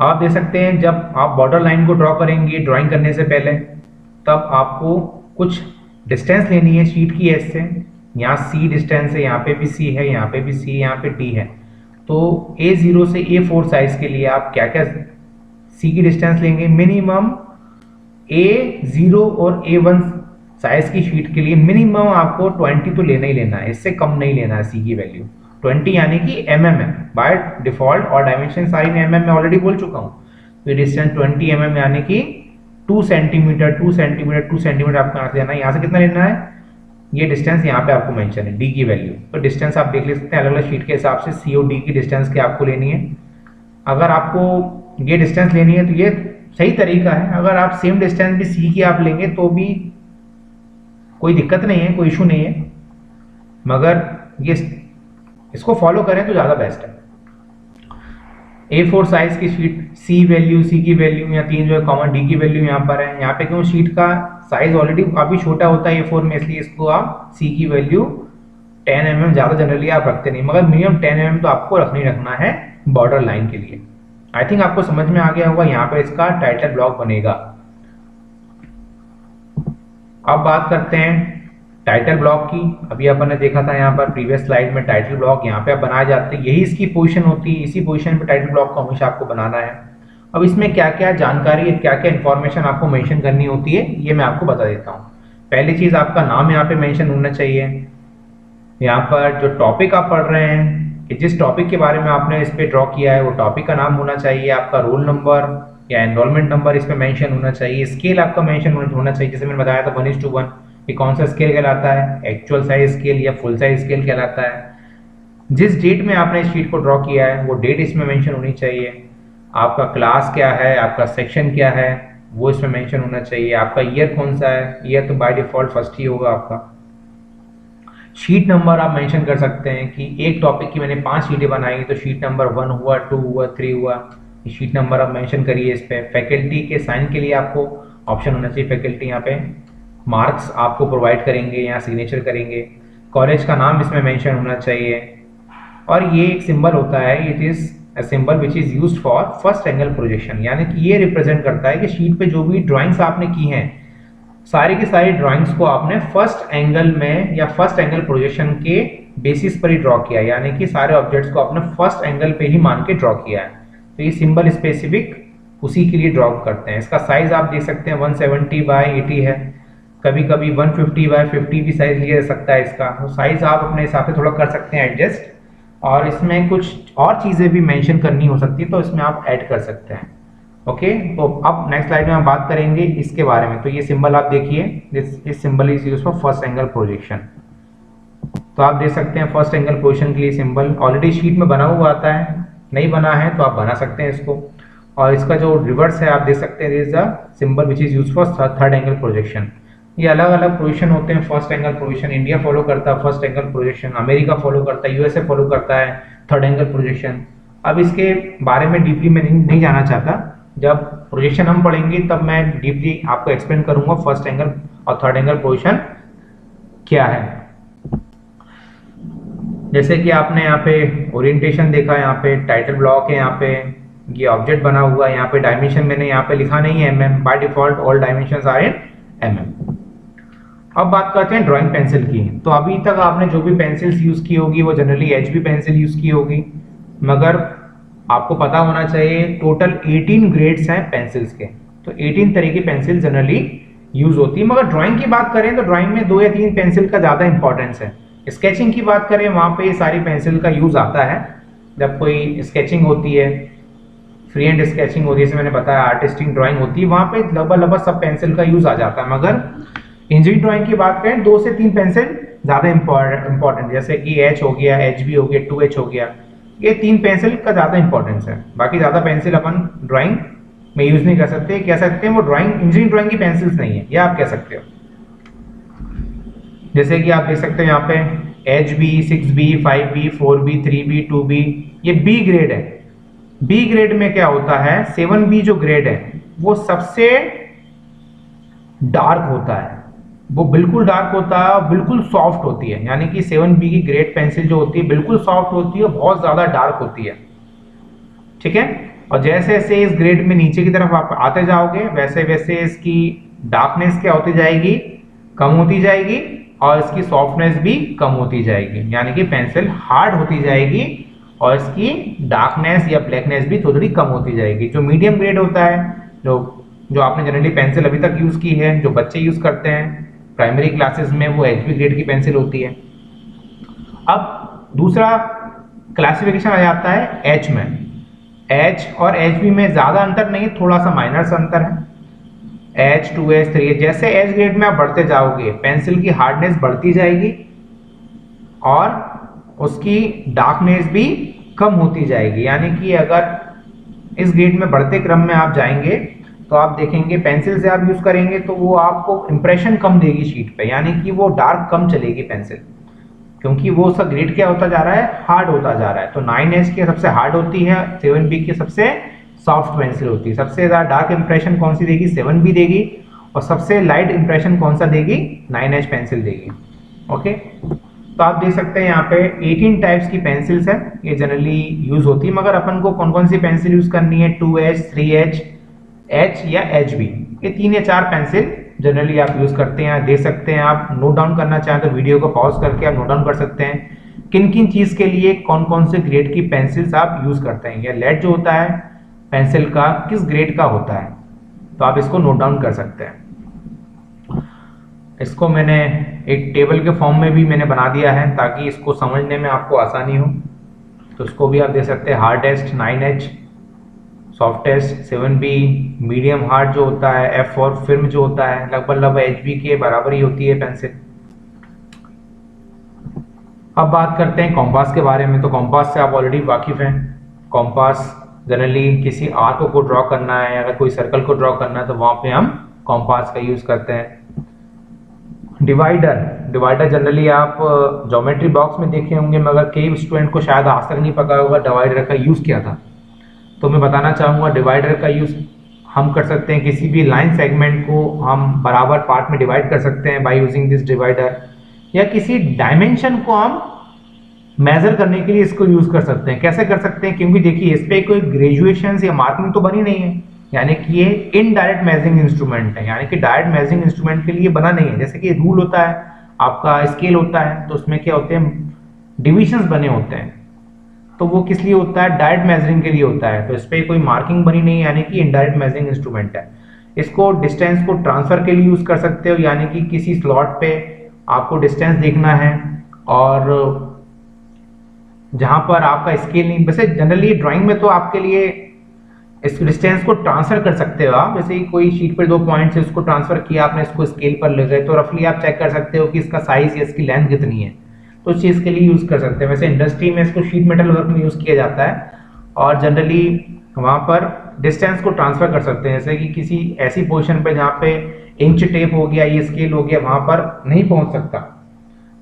आप देख सकते हैं जब आप बॉर्डर लाइन को ड्रॉ करेंगे ड्राइंग करने से पहले, तब आपको कुछ डिस्टेंस लेनी है शीट की एज से। यहाँ C डिस्टेंस है, यहाँ पे भी C है, यहाँ पे भी C, यहाँ पे D है। तो A0 से A4 साइज के लिए आप क्या क्या C की डिस्टेंस लेंगे? मिनिमम A0 और A1 साइज की शीट के लिए मिनिमम आपको 20 तो लेना ही लेना है, इससे कम नहीं लेना है C की वैल्यू। 20 यानी कि mm है बाय डिफॉल्ट, और डायमेंशन सारी में mm में ऑलरेडी बोल चुका हूँ। तो डिस्टेंस 20 mm यानी कि 2 सेंटीमीटर 2 सेंटीमीटर 2 सेंटीमीटर आपको यहाँ से लेना है। यहाँ से कितना लेना है? ये डिस्टेंस यहाँ पे आपको मेंशन है, D की वैल्यू। तो डिस्टेंस आप देख ले सकते हैं अलग अलग शीट के हिसाब से, C और D की डिस्टेंस की आपको लेनी है। अगर आपको ये डिस्टेंस लेनी है तो ये सही तरीका है। अगर आप सेम डिस्टेंस भी C की आप लेंगे तो भी कोई दिक्कत नहीं है, कोई इशू नहीं है, मगर ये इसको फॉलो करें तो ज़्यादा बेस्ट है। A4 साइज की शीट, C वैल्यू, C की वैल्यू, या 3 जो है कॉमन, D की वैल्यू यहाँ पर है। यहाँ पे क्यों, शीट का साइज ऑलरेडी काफ़ी छोटा होता है A4 में, इसलिए इसको आप C की वैल्यू 10 mm ज़्यादा जनरली आप रखते नहीं, मगर मिनिमम 10 mm तो आपको रखना है बॉर्डर लाइन के लिए। आई थिंक आपको समझ में आ गया होगा। यहाँ पे इसका टाइटल ब्लॉक बनेगा। अब बात करते हैं टाइटल ब्लॉक की। अभी अपन ने देखा था यहाँ पर प्रीवियस स्लाइड में टाइटल ब्लॉक यहाँ पे बनाए जाते हैं, यही इसकी पोजीशन होती है, इसी पोजीशन पे टाइटल ब्लॉक को हमेशा आपको बनाना है। अब इसमें क्या क्या जानकारी, क्या क्या इन्फॉर्मेशन आपको मेंशन करनी होती है, ये मैं आपको बता देता हूँ। पहली चीज, आपका नाम यहाँ पे मेंशन होना चाहिए। यहाँ पर जो टॉपिक आप पढ़ रहे हैं, जिस टॉपिक के बारे में आपने इस पे ड्रॉ किया है, वो टॉपिक का नाम होना चाहिए। आपका रोल नंबर या एनरोलमेंट नंबर इसमें मेंशन होना चाहिए। स्केल आपका मेंशन होना चाहिए, जैसे मैंने बताया था 1:1, ये कौन सा स्केल कहलाता है, एक्चुअल साइज स्केल या फुल साइज स्केल कहलाता है। जिस डेट में आपने इस शीट को ड्रॉ किया है वो डेट इसमें मेंशन होनी चाहिए। आपका क्लास क्या है, आपका सेक्शन क्या है, वो इसमें मेंशन होना चाहिए। आपका ईयर कौन सा है, ईयर तो बाय डिफॉल्ट फर्स्ट ही होगा आपका। शीट नंबर आप मेंशन कर सकते हैं कि एक टॉपिक की मैंने 5 शीटें बनाई, तो शीट नंबर 1 हुआ, 2 हुआ, 3 हुआ, शीट नंबर आप मेंशन करिए इस पे। फैकल्टी के साइन के लिए आपको ऑप्शन होना चाहिए, फैकल्टी यहाँ पे मार्क्स आपको प्रोवाइड करेंगे, यहाँ सिग्नेचर करेंगे। कॉलेज का नाम इसमें मेंशन होना चाहिए। और ये एक सिंबल होता है, it is a symbol which is used for first angle projection, यानी कि ये रिप्रेजेंट करता है कि शीट पे जो भी ड्राइंग्स आपने की हैं, सारी की सारी ड्राइंग्स को आपने फर्स्ट एंगल में या फर्स्ट एंगल प्रोजेक्शन के बेसिस पर ही ड्रॉ किया है, यानी कि सारे ऑब्जेक्ट्स को आपने फर्स्ट एंगल पे ही मान के ड्रॉ किया है। तो ये सिंबल स्पेसिफिक उसी के लिए ड्रॉ करते हैं। इसका साइज आप देख सकते हैं 170/80 है, कभी कभी 150/50 भी साइज लिया जा सकता है इसका। तो साइज आप अपने हिसाब से थोड़ा कर सकते हैं एडजस्ट, और इसमें कुछ और चीज़ें भी मेंशन करनी हो सकती है तो इसमें आप ऐड कर सकते हैं। ओके, तो अब नेक्स्ट स्लाइड में हम बात करेंगे इसके बारे में। तो ये सिंबल आप देखिए, this symbol is used for first angle projection. तो आप देख सकते हैं फर्स्ट एंगल प्रोजेक्शन के लिए सिंबल ऑलरेडी शीट में बना हुआ आता है, नहीं बना है तो आप बना सकते हैं इसको। और इसका जो रिवर्स है आप देख सकते हैं, this is the symbol which is used for third angle projection. ये अलग अलग प्रोजेक्शन होते हैं। First angle projection India follow करता है, first angle projection America follow करता है, यूएसए फॉलो करता है थर्ड एंगल प्रोजेक्शन। अब इसके बारे में डीपली मैं नहीं जाना चाहता, जब प्रोजेक्शन हम पढ़ेंगे तब मैं डीपली आपको एक्सप्लेन करूंगा फर्स्ट एंगल और थर्ड एंगल प्रोजेक्शन क्या है। जैसे कि आपने यहाँ पे ओरिएंटेशन देखा, यहाँ पे टाइटल ब्लॉक है, यहाँ पे ये ऑब्जेक्ट बना हुआ है, यहाँ पे डायमेंशन मैंने यहाँ पे लिखा नहीं है mm, by default all dimensions are in mm। अब बात करते हैं ड्राइंग पेंसिल की। तो अभी तक आपने जो भी पेंसिल्स यूज की होगी वो जनरली HB पेंसिल यूज की होगी, मगर आपको पता होना चाहिए टोटल 18 ग्रेड्स हैं पेंसिल्स के। तो 18 तरह की पेंसिल जनरली यूज होती है, मगर ड्राइंग की बात करें तो ड्राइंग में 2 या 3 पेंसिल का ज्यादा इंपॉर्टेंस है। स्केचिंग की बात करें, वहाँ पे सारी पेंसिल का यूज़ आता है। जब कोई स्केचिंग होती है, फ्री हैंड स्केचिंग होती है, जैसे मैंने बताया आर्टिस्टिक ड्राइंग होती है, वहाँ पे लगभग सब पेंसिल का यूज़ आ जाता है। मगर इंजीनियरिंग ड्राइंग की बात करें, 2 से 3 पेंसिल ज़्यादा इंपॉर्टेंट, जैसे कि एच हो गया, एच बी हो गया, 2H हो गया, ये 3 पेंसिल का ज़्यादा इंपॉर्टेंस है। बाकी ज़्यादा पेंसिल अपन ड्राइंग में यूज़ नहीं कर सकते। कह सकते हैं वो ड्राइंग, इंजीनियरिंग ड्राइंग की पेंसिल्स नहीं है, यह आप कह सकते हो। जैसे कि आप देख सकते हो यहाँ पे HB, 6B, 5B, 4B, 3B, 2B, ये B ग्रेड है। B ग्रेड में क्या होता है, 7B जो ग्रेड है वो सबसे डार्क होता है, वो बिल्कुल डार्क होता है और बिल्कुल सॉफ्ट होती है। यानी कि 7B की ग्रेड पेंसिल जो होती है बिल्कुल सॉफ्ट होती है, बहुत ज़्यादा डार्क होती है। ठीक है, और जैसे जैसे इस ग्रेड में नीचे की तरफ आप आते जाओगे, वैसे वैसे इसकी डार्कनेस क्या होती जाएगी, कम होती जाएगी, और इसकी सॉफ्टनेस भी कम होती जाएगी। यानी कि पेंसिल हार्ड होती जाएगी और इसकी डार्कनेस या ब्लैकनेस भी थोड़ी कम होती जाएगी। जो मीडियम ग्रेड होता है, जो आपने जनरली पेंसिल अभी तक यूज़ की है, जो बच्चे यूज़ करते हैं प्राइमरी क्लासेस में, वो HB ग्रेड की पेंसिल होती है। अब दूसरा क्लासिफिकेशन आ जाता है H में। H और HB में ज़्यादा अंतर नहीं, थोड़ा सा माइनर सा अंतर है। H, 2H, 3H, जैसे H ग्रेड में आप बढ़ते जाओगे पेंसिल की हार्डनेस बढ़ती जाएगी और उसकी डार्कनेस भी कम होती जाएगी। यानी कि अगर इस ग्रेड में बढ़ते क्रम में आप जाएंगे तो आप देखेंगे पेंसिल से आप यूज़ करेंगे तो वो आपको इंप्रेशन कम देगी शीट पे, यानी कि वो डार्क कम चलेगी पेंसिल, क्योंकि वो उसका ग्रेड क्या होता जा रहा है, हार्ड होता जा रहा है। तो 9H की सबसे हार्ड होती है, 7B की सबसे सॉफ्ट पेंसिल होती है। सबसे ज़्यादा डार्क इंप्रेशन कौन सी देगी, 7B देगी, और सबसे लाइट इंप्रेशन कौन सा देगी, 9H पेंसिल देगी। ओके, तो आप देख सकते हैं यहाँ पे 18 टाइप्स की पेंसिल्स है, ये जनरली यूज होती है। मगर अपन को कौन कौन सी पेंसिल यूज करनी है, 2H, 3H, H या HB, ये 3 या 4 पेंसिल जनरली आप यूज करते हैं। देख सकते हैं, आप नोट डाउन करना चाहें तो वीडियो को पॉज करके आप नोट डाउन कर सकते हैं किन किन चीज के लिए कौन कौन से ग्रेड की पेंसिल्स आप यूज करते हैं, या लेड जो होता है पेंसिल का किस ग्रेड का होता है, तो आप इसको नोट डाउन कर सकते हैं। इसको मैंने एक टेबल के फॉर्म में भी मैंने बना दिया है ताकि इसको समझने में आपको आसानी हो। तो इसको भी आप देख सकते हैं, hardest 9H, softest 7B, medium hard जो होता है F, और फिल्म जो होता है लगभग HB के बराबर ही होती है पेंसिल। अब बात करते हैं कॉम्पास के बारे में। तो कॉम्पास से आप ऑलरेडी वाकिफ हैं। कॉम्पास जनरली किसी आर्क को ड्रॉ करना है, अगर कोई सर्कल को ड्रॉ करना है तो वहाँ पे हम कॉम्पास का यूज़ करते हैं। डिवाइडर जनरली आप ज्योमेट्री बॉक्स में देखे होंगे, मगर कई स्टूडेंट को शायद आज तक नहीं पता होगा डिवाइडर का यूज़ क्या था। तो मैं बताना चाहूँगा, डिवाइडर का यूज़ हम कर सकते हैं, किसी भी लाइन सेगमेंट को हम बराबर पार्ट में डिवाइड कर सकते हैं बाय यूजिंग दिस डिवाइडर, या किसी डायमेंशन को हम मेजर करने के लिए इसको यूज़ कर सकते हैं। कैसे कर सकते हैं, क्योंकि देखिए इस पर कोई ग्रेजुएशन या मार्किंग तो बनी नहीं है, यानी कि ये इनडायरेक्ट मेजरिंग इंस्ट्रूमेंट है, यानी कि डायरेक्ट मेजरिंग इंस्ट्रूमेंट के लिए बना नहीं है। जैसे कि रूल होता है, आपका स्केल होता है, तो उसमें क्या होते हैं, डिविजन्स बने होते हैं, तो वो किस लिए होता है, डायरेक्ट मेजरिंग के लिए होता है। तो इस पर कोई मार्किंग बनी नहीं है, यानी कि इनडायरेक्ट मेजरिंग इंस्ट्रूमेंट है। इसको डिस्टेंस को ट्रांसफर के लिए यूज कर सकते हो, यानी कि किसी स्लॉट पे आपको डिस्टेंस देखना है और जहां पर आपका स्केल नहीं, वैसे जनरली ड्राइंग में तो आपके लिए इस डिस्टेंस को ट्रांसफर कर सकते हो आप। जैसे कोई शीट पर 2 पॉइंट्स है, उसको ट्रांसफर किया आपने, इसको स्केल पर ले गए, तो रफली आप चेक कर सकते हो कि इसका साइज या इसकी लेंथ कितनी है, तो उस चीज़ के लिए यूज़ कर सकते हैं। वैसे इंडस्ट्री में इसको शीट मेटल वर्क में यूज़ किया जाता है और जनरली वहाँ पर डिस्टेंस को ट्रांसफर कर सकते हैं। जैसे कि किसी ऐसी पोजीशन पे जहाँ पे इंच टेप हो गया, ये स्केल हो गया, वहाँ पर नहीं पहुँच सकता,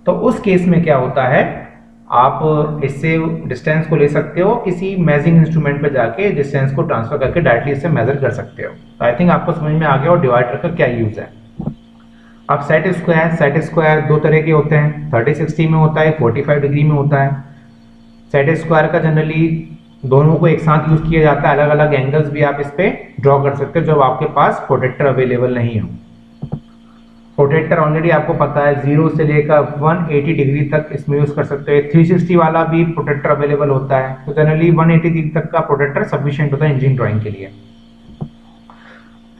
तो उस केस में क्या होता है, आप इससे डिस्टेंस को ले सकते हो, किसी मेजरिंग इंस्ट्रूमेंट पे जाके डिस्टेंस को ट्रांसफर करके डायरेक्टली इससे मेजर कर सकते हो। तो आई थिंक आपको समझ में आ गया और डिवाइडर का क्या यूज़ है। अब सेट स्क्वायर 2 तरह के होते हैं, 30-60 में होता है, 45 डिग्री में होता है। सेट स्क्वायर का जनरली दोनों को एक साथ यूज किया जाता है, अलग अलग एंगल्स भी आप इस पे ड्रॉ कर सकते हो जब आपके पास प्रोटेक्टर अवेलेबल नहीं हो। प्रोटेक्टर ऑलरेडी आपको पता है 0 से लेकर 180 डिग्री तक इसमें यूज कर सकते हो। 360 वाला भी प्रोटेक्टर अवेलेबल होता है, तो जनरली 180 डिग्री तक का प्रोटेक्टर सफिशिएंट होता है इंजीनियरिंग ड्राइंग के लिए।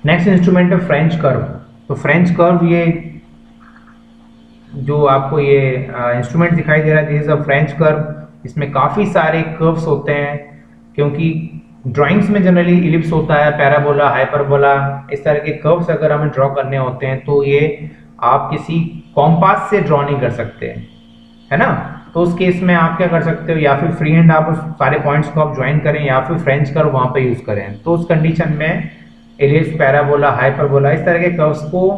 नेक्स्ट इंस्ट्रूमेंट है फ्रेंच कर्व। तो फ्रेंच कर्व ये जो आपको ये इंस्ट्रूमेंट दिखाई दे रहा है, this is a French curve. इसमें काफ़ी सारे कर्व्स होते हैं, क्योंकि ड्राइंग्स में जनरली इलिप्स होता है, पैराबोला, हाइपरबोला, इस तरह के कर्व्स अगर हमें ड्रॉ करने होते हैं तो ये आप किसी कॉम्पास से ड्रॉ नहीं कर सकते, है ना। तो उस केस में आप क्या कर सकते हो, या फिर फ्री हैंड आप उस सारे पॉइंट्स को आप ज्वाइन करें, या फिर फ्रेंच कर्व वहाँ पे यूज करें। तो उस कंडीशन में इलिप्स, पैराबोला, हाइपरबोला, इस तरह के कर्व्स को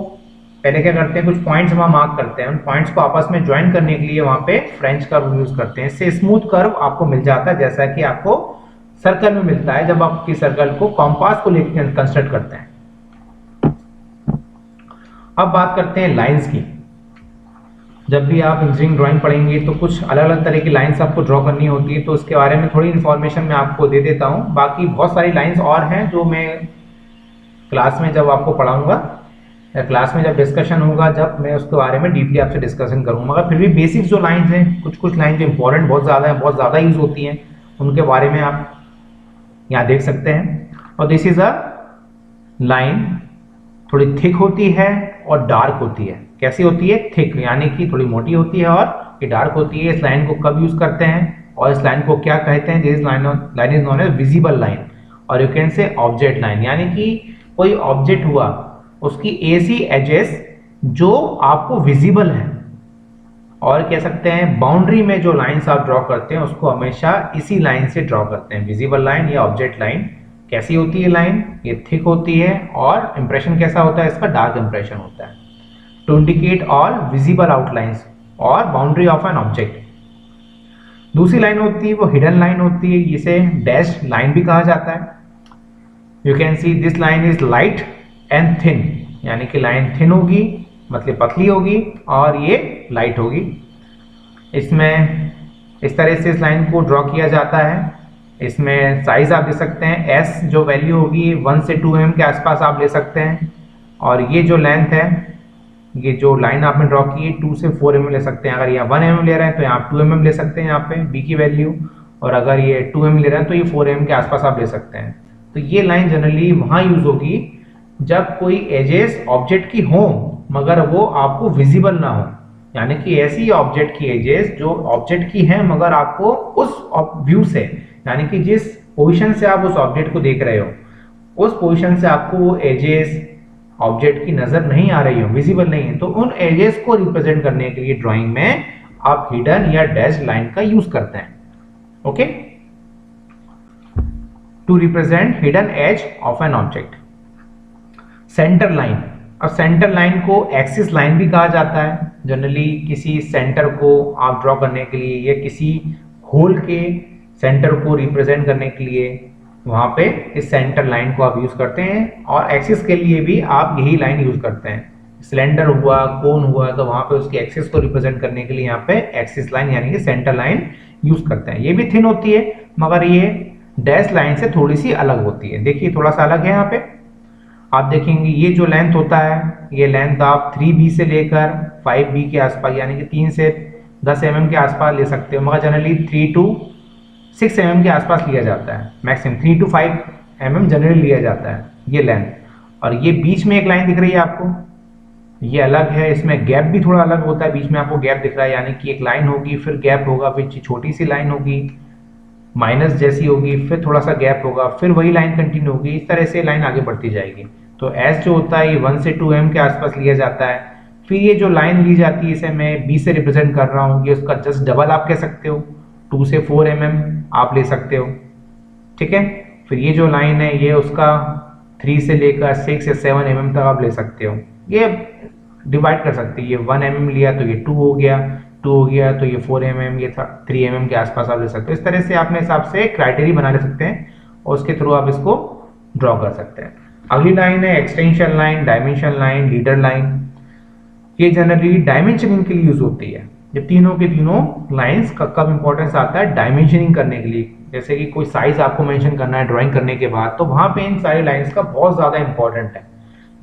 पहले क्या करते हैं, कुछ पॉइंट्स वहाँ मार्क करते हैं, उन पॉइंट्स को आपस में ज्वाइन करने के लिए वहाँ पे फ्रेंच कर्व यूज करते हैं। इससे स्मूथ कर्व आपको मिल जाता है, जैसा कि आपको सर्कल में मिलता है जब आप किसी सर्कल को कॉम्पास को लेकर कंस्ट्रक्ट करते हैं। अब बात करते हैं लाइंस की। जब भी आप इंजीनियरिंग ड्राइंग पढ़ेंगे तो कुछ अलग अलग तरह की लाइंस आपको ड्रॉ करनी होती है, तो उसके बारे में थोड़ी इन्फॉर्मेशन मैं आपको दे देता हूँ। बाकी बहुत सारी लाइंस और हैं जो मैं क्लास में जब आपको पढ़ाऊंगा, या क्लास में जब डिस्कशन होगा, जब मैं उसके बारे में डीपली आपसे डिस्कशन करूंगा। मगर फिर भी बेसिक जो लाइंस हैं, कुछ कुछ लाइन जो इंपॉर्टेंट बहुत ज़्यादा यूज होती हैं, उनके बारे में आप यहाँ देख सकते हैं। और दिस इज अ लाइन, थोड़ी थिक होती है और डार्क होती है। कैसी होती है? थिक, यानी कि थोड़ी मोटी होती है, और ये डार्क होती है। इस लाइन को कब यूज करते हैं और इस लाइन को क्या कहते हैं? This line is known as visible line, और you can say object line, यानी कि कोई ऑब्जेक्ट हुआ, उसकी ऐसी एजेस जो आपको विजिबल है। और कह सकते हैं बाउंड्री में जो लाइंस आप ड्रॉ करते हैं उसको हमेशा इसी लाइन से ड्रॉ करते हैं, विजिबल लाइन या ऑब्जेक्ट लाइन। कैसी होती है लाइन? ये थिक होती है, और इंप्रेशन कैसा होता है इसका? डार्क इंप्रेशन होता है, to indicate all visible outlines और बाउंड्री ऑफ एन ऑब्जेक्ट। दूसरी लाइन होती है वो हिडन लाइन होती है, जिसे डैश लाइन भी कहा जाता है। You can see this line is light and thin, यानी कि लाइन थिन होगी, मतलब पतली होगी, और ये लाइट होगी। इसमें इस तरह से इस लाइन को ड्रॉ किया जाता है। इसमें साइज आप दे सकते हैं, एस जो वैल्यू होगी 1 से 2 mm के आसपास आप ले सकते हैं। और ये जो लेंथ है, ये जो लाइन आपने ड्रॉ की है 2 से 4 mm ले सकते हैं। अगर यहाँ 1 mm ले रहे हैं तो यहाँ 2 mm ले सकते हैं यहाँ पे बी की वैल्यू, और अगर ये 2 mm ले रहे हैं तो ये 4 mm के आसपास आप ले सकते हैं। तो ये लाइन जनरली वहाँ यूज होगी जब कोई एजेस ऑब्जेक्ट की हो मगर वो आपको विजिबल ना हो, यानी कि ऐसी ऑब्जेक्ट की एजेस जो ऑब्जेक्ट की है मगर आपको उस व्यू से, यानी कि जिस पोजीशन से आप उस ऑब्जेक्ट को देख रहे हो, उस पोजीशन से आपको वो एजेस ऑब्जेक्ट की नजर नहीं आ रही हो, विजिबल नहीं है, तो उन एजेस को रिप्रेजेंट करने के लिए ड्राइंग में आप हिडन या डैश लाइन का यूज करते हैं। Okay, to represent hidden edge of an object. Centre line, अब सेंटर लाइन को एक्सिस लाइन भी कहा जाता है। जनरली किसी सेंटर को आप ड्रॉ करने के लिए या किसी होल के सेंटर को रिप्रेजेंट करने के लिए वहाँ पे इस सेंटर लाइन को आप यूज करते हैं, और एक्सिस के लिए भी आप यही लाइन यूज करते हैं। सिलेंडर हुआ, कोन हुआ, तो वहाँ पे उसकी एक्सिस को रिप्रेजेंट करने के लिए यहाँ पे एक्सिस लाइन यानी कि सेंटर लाइन यूज करते हैं। ये भी थिन होती है मगर ये डैश लाइन से थोड़ी सी अलग होती है। देखिए थोड़ा सा अलग है यहाँ पे, आप देखेंगे ये जो लेंथ होता है, ये लेंथ आप 3B से लेकर 5B के आसपास, यानी कि 3 से 10 mm के आसपास ले सकते हो, मगर जनरली 3 to 6 mm के आसपास लिया जाता है। मैक्सिमम 3 to 5 mm जनरली लिया जाता है ये लेंथ। और ये बीच में एक लाइन दिख रही है आपको, ये अलग है, इसमें गैप भी थोड़ा अलग होता है, बीच में आपको गैप दिख रहा है, यानी कि एक लाइन होगी, फिर गैप होगा, फिर छोटी सी लाइन होगी, माइनस जैसी होगी, फिर थोड़ा सा गैप होगा, फिर वही लाइन कंटिन्यू होगी। इस तरह से लाइन आगे बढ़ती जाएगी। तो एस जो होता है ये 1 से 2 mm के आसपास लिया जाता है। फिर ये जो लाइन ली जाती है, इसे मैं बी से रिप्रेजेंट कर रहा हूँ, ये उसका जस्ट डबल आप कह सकते हो, 2 से 4 mm आप ले सकते हो, ठीक है। फिर ये जो लाइन है ये उसका 3 से लेकर 6 या 7 mm तक आप ले सकते हो। ये डिवाइड कर सकते हैं, ये 1 mm लिया तो ये 2 हो गया, 2 हो गया तो ये 4 mm, ये 3 mm के आसपास आप ले सकते हो। इस तरह से अपने हिसाब से क्राइटेरिया बना ले सकते हैं और उसके थ्रू आप इसको ड्रॉ कर सकते हैं। अगली लाइन है extension line, dimension line, leader line. ये जनरली डायमेंशनिंग के लिए यूज होती है। ये तीनों के तीनों लाइंस का कब इंपॉर्टेंस आता है? डायमेंशनिंग करने के लिए। जैसे कि कोई साइज आपको मेंशन करना है ड्राइंग करने के बाद, तो वहां पे इन सारी लाइंस का बहुत ज्यादा इंपॉर्टेंट है।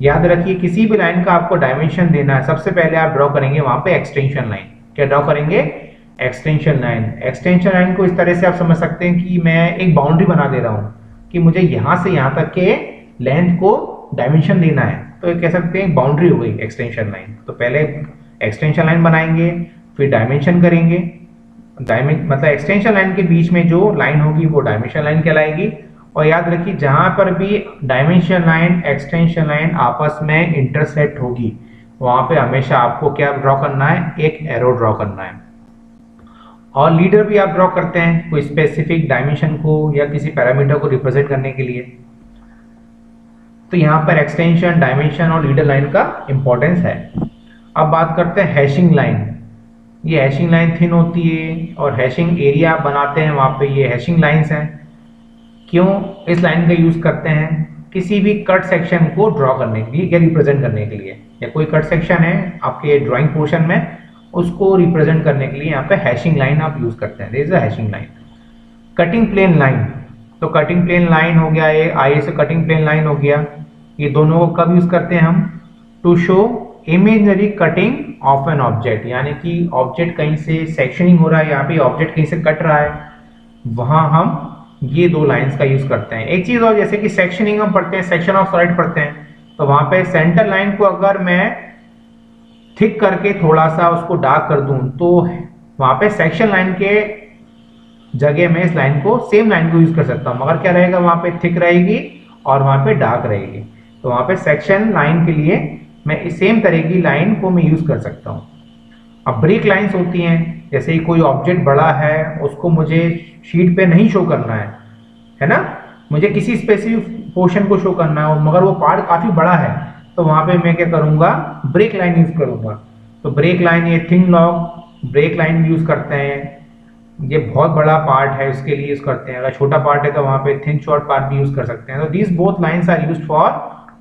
याद रखिए किसी भी लाइन का आपको डायमेंशन देना है, सबसे पहले आप ड्रॉ करेंगे वहां पे एक्सटेंशन लाइन। क्या ड्रॉ करेंगे? Extension line. एक्सटेंशन लाइन को इस तरह से आप समझ सकते हैं कि मैं एक बाउंड्री बना दे रहा हूँ कि मुझे यहाँ से यहाँ तक के लेंथ को डायमेंशन देना है, तो ये कह सकते हैं बाउंड्री हो गई एक्सटेंशन लाइन। तो पहले एक्सटेंशन लाइन बनाएंगे, फिर डायमेंशन करेंगे। मतलब एक्सटेंशन लाइन के बीच में जो लाइन होगी वो डायमेंशन लाइन कहलाएगी। और याद रखिए जहां पर भी डायमेंशन लाइन एक्सटेंशन लाइन आपस में इंटरसेक्ट होगी वहां पे हमेशा आपको क्या ड्रॉ करना है, एक एरो ड्रॉ करना है। और लीडर भी आप ड्रॉ करते हैं कोई स्पेसिफिक डायमेंशन को या किसी पैरामीटर को रिप्रेजेंट करने के लिए। तो यहाँ पर एक्सटेंशन, डायमेंशन और लीडर लाइन का इंपॉर्टेंस है। अब बात करते हैं हैशिंग लाइन। ये हैशिंग लाइन थिन होती है और हैशिंग एरिया आप बनाते हैं वहाँ पे ये हैशिंग लाइंस हैं। क्यों इस लाइन का यूज करते हैं? किसी भी कट सेक्शन को ड्रॉ करने के लिए या रिप्रेजेंट करने के लिए, या कोई कट सेक्शन है आपके ड्राइंग पोर्शन में उसको रिप्रेजेंट करने के लिए यहाँ पे हैशिंग लाइन आप यूज करते हैं। This is a hashing line. Cutting plane line, तो कटिंग प्लेन लाइन हो गया, ये आई से कटिंग प्लेन लाइन हो गया। ये दोनों को कब यूज करते हैं हम? To show imaginary cutting of an object, यानी कि ऑब्जेक्ट कहीं से सेक्शनिंग हो रहा है, यहाँ पे ऑब्जेक्ट कहीं से कट रहा है, वहां हम ये दो लाइंस का यूज करते हैं। एक चीज और, जैसे कि सेक्शनिंग हम पढ़ते हैं, सेक्शन ऑफ सॉलिड पढ़ते हैं, तो वहां पे सेंटर लाइन को अगर मैं थिक करके थोड़ा सा उसको डार्क कर दूं तो वहां पे सेक्शन लाइन के जगह में इस लाइन को, सेम लाइन को यूज कर सकता हूं, मगर क्या रहेगा वहां पे थिक रहेगी और वहां पे डार्क रहेगी। तो वहां पे सेक्शन लाइन के लिए मैं इस सेम तरह की लाइन को मैं यूज कर सकता हूं। अब ब्रेक लाइंस होती हैं, जैसे ही कोई ऑब्जेक्ट बड़ा है उसको मुझे शीट पे नहीं शो करना है ना, मुझे किसी स्पेसिफिक पोर्शन को शो करना है मगर वो पार्ट काफी बड़ा है, तो वहां पे मैं क्या करूंगा, ब्रेक लाइन यूज करूंगा। तो ब्रेक लाइन, ये thin long break line use करते हैं। ये बहुत बड़ा पार्ट है उसके लिए यूज करते हैं, अगर छोटा पार्ट है तो वहां पे थिन शॉर्ट पार्ट भी यूज कर सकते हैं। तो these both lines are used for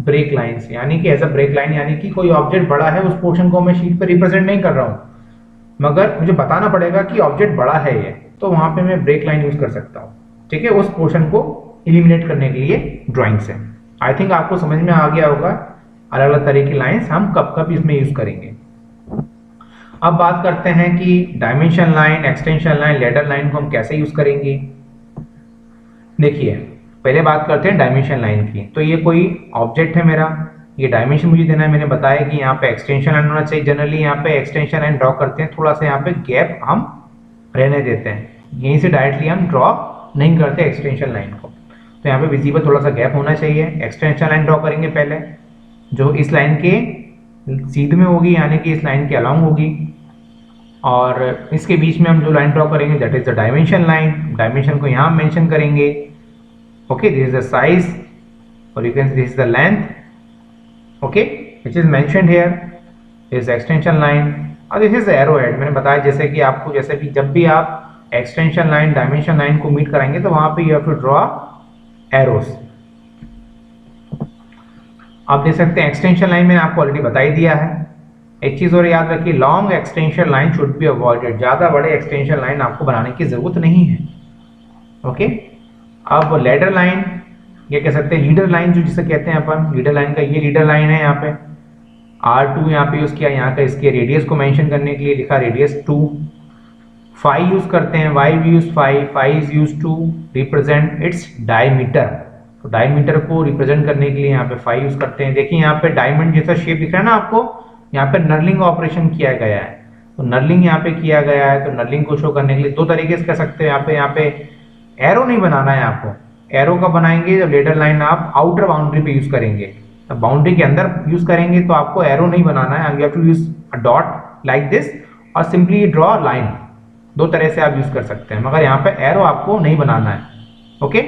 break lines, यानी कि एज अ ब्रेक लाइन, यानी कि कोई ऑब्जेक्ट बड़ा है उस पोर्शन को मैं शीट पे रिप्रेजेंट नहीं कर रहा हूँ मगर मुझे बताना पड़ेगा कि ऑब्जेक्ट बड़ा है ये, तो वहां पे मैं ब्रेक लाइन यूज कर सकता हूँ। ठीक है, उस पोर्शन को इलिमिनेट करने के लिए ड्राइंग से। आई थिंक आपको समझ में आ गया होगा अलग अलग तरह की लाइंस हम कब कब इसमें यूज करेंगे। अब बात करते हैं कि dimension line, extension line, ladder line को हम कैसे यूज करेंगे। देखिए पहले बात करते हैं डायमेंशन लाइन की। तो ये कोई ऑब्जेक्ट है मेरा, ये डायमेंशन मुझे देना है। मैंने बताया कि यहाँ पे एक्सटेंशन लाइन होना चाहिए। जनरली यहाँ पे एक्सटेंशन लाइन ड्रॉ करते हैं, थोड़ा सा यहाँ पे गैप हम रहने देते हैं, यहीं से डायरेक्टली हम ड्रॉ नहीं करते एक्सटेंशन लाइन को। तो यहाँ पे विजिबल थोड़ा सा गैप होना चाहिए। एक्सटेंशन लाइन ड्रॉ करेंगे पहले, जो इस लाइन के सीधे में होगी, यानी कि इस लाइन के अलॉन्ग होगी, और इसके बीच में हम जो लाइन ड्रॉ करेंगे that is the dimension line. Dimension को यहाँ मेंशन करेंगे। Okay, this is the size और you can see this is the length, okay, which is mentioned here is extension line. और this is the arrow head. मैंने बताया जैसे कि आपको, जैसे कि जब भी आप एक्सटेंशन लाइन डायमेंशन लाइन को मीट कराएंगे तो वहां पे you have to draw arrows. आप देख सकते हैं एक्सटेंशन लाइन मैंने आपको ऑलरेडी बता ही दिया है। एक चीज और याद रखिए, long extension line should be avoided. ज्यादा बड़े एक्सटेंशन लाइन आपको बनाने की जरूरत नहीं है। ओके, अब लेडर लाइन, ये कह सकते हैं लीडर लाइन, जो जिसे कहते हैं अपन लीडर लाइन का, ये लीडर लाइन है। यहाँ पे R2 यहाँ पे यूज किया, यहाँ का इसके रेडियस को मेंशन करने के लिए लिखा रेडियस 2। फाई यूज करते हैं, why we use phi is use to represent its diameter. तो डायमीटर को रिप्रेजेंट करने के लिए यहाँ पे फाई यूज करते हैं। देखिए यहाँ पे डायमंड जैसा शेप दिख रहा है ना आपको, यहाँ पे नर्लिंग ऑपरेशन किया गया है। तो नर्लिंग यहाँ पे किया गया है, तो नर्लिंग को शो करने के लिए दो तरीके से कर सकते हैं। यहाँ पे एरो नहीं बनाना है आपको। एरो का बनाएंगे जब लेडर लाइन आप आउटर बाउंड्री पे यूज करेंगे, तो बाउंड्री के अंदर यूज करेंगे तो आपको एरो नहीं बनाना है। You have to use a dot like this और सिंपली ड्रॉ लाइन। दो तरह से आप यूज कर सकते हैं, मगर यहाँ पे एरो आपको नहीं बनाना है। ओके,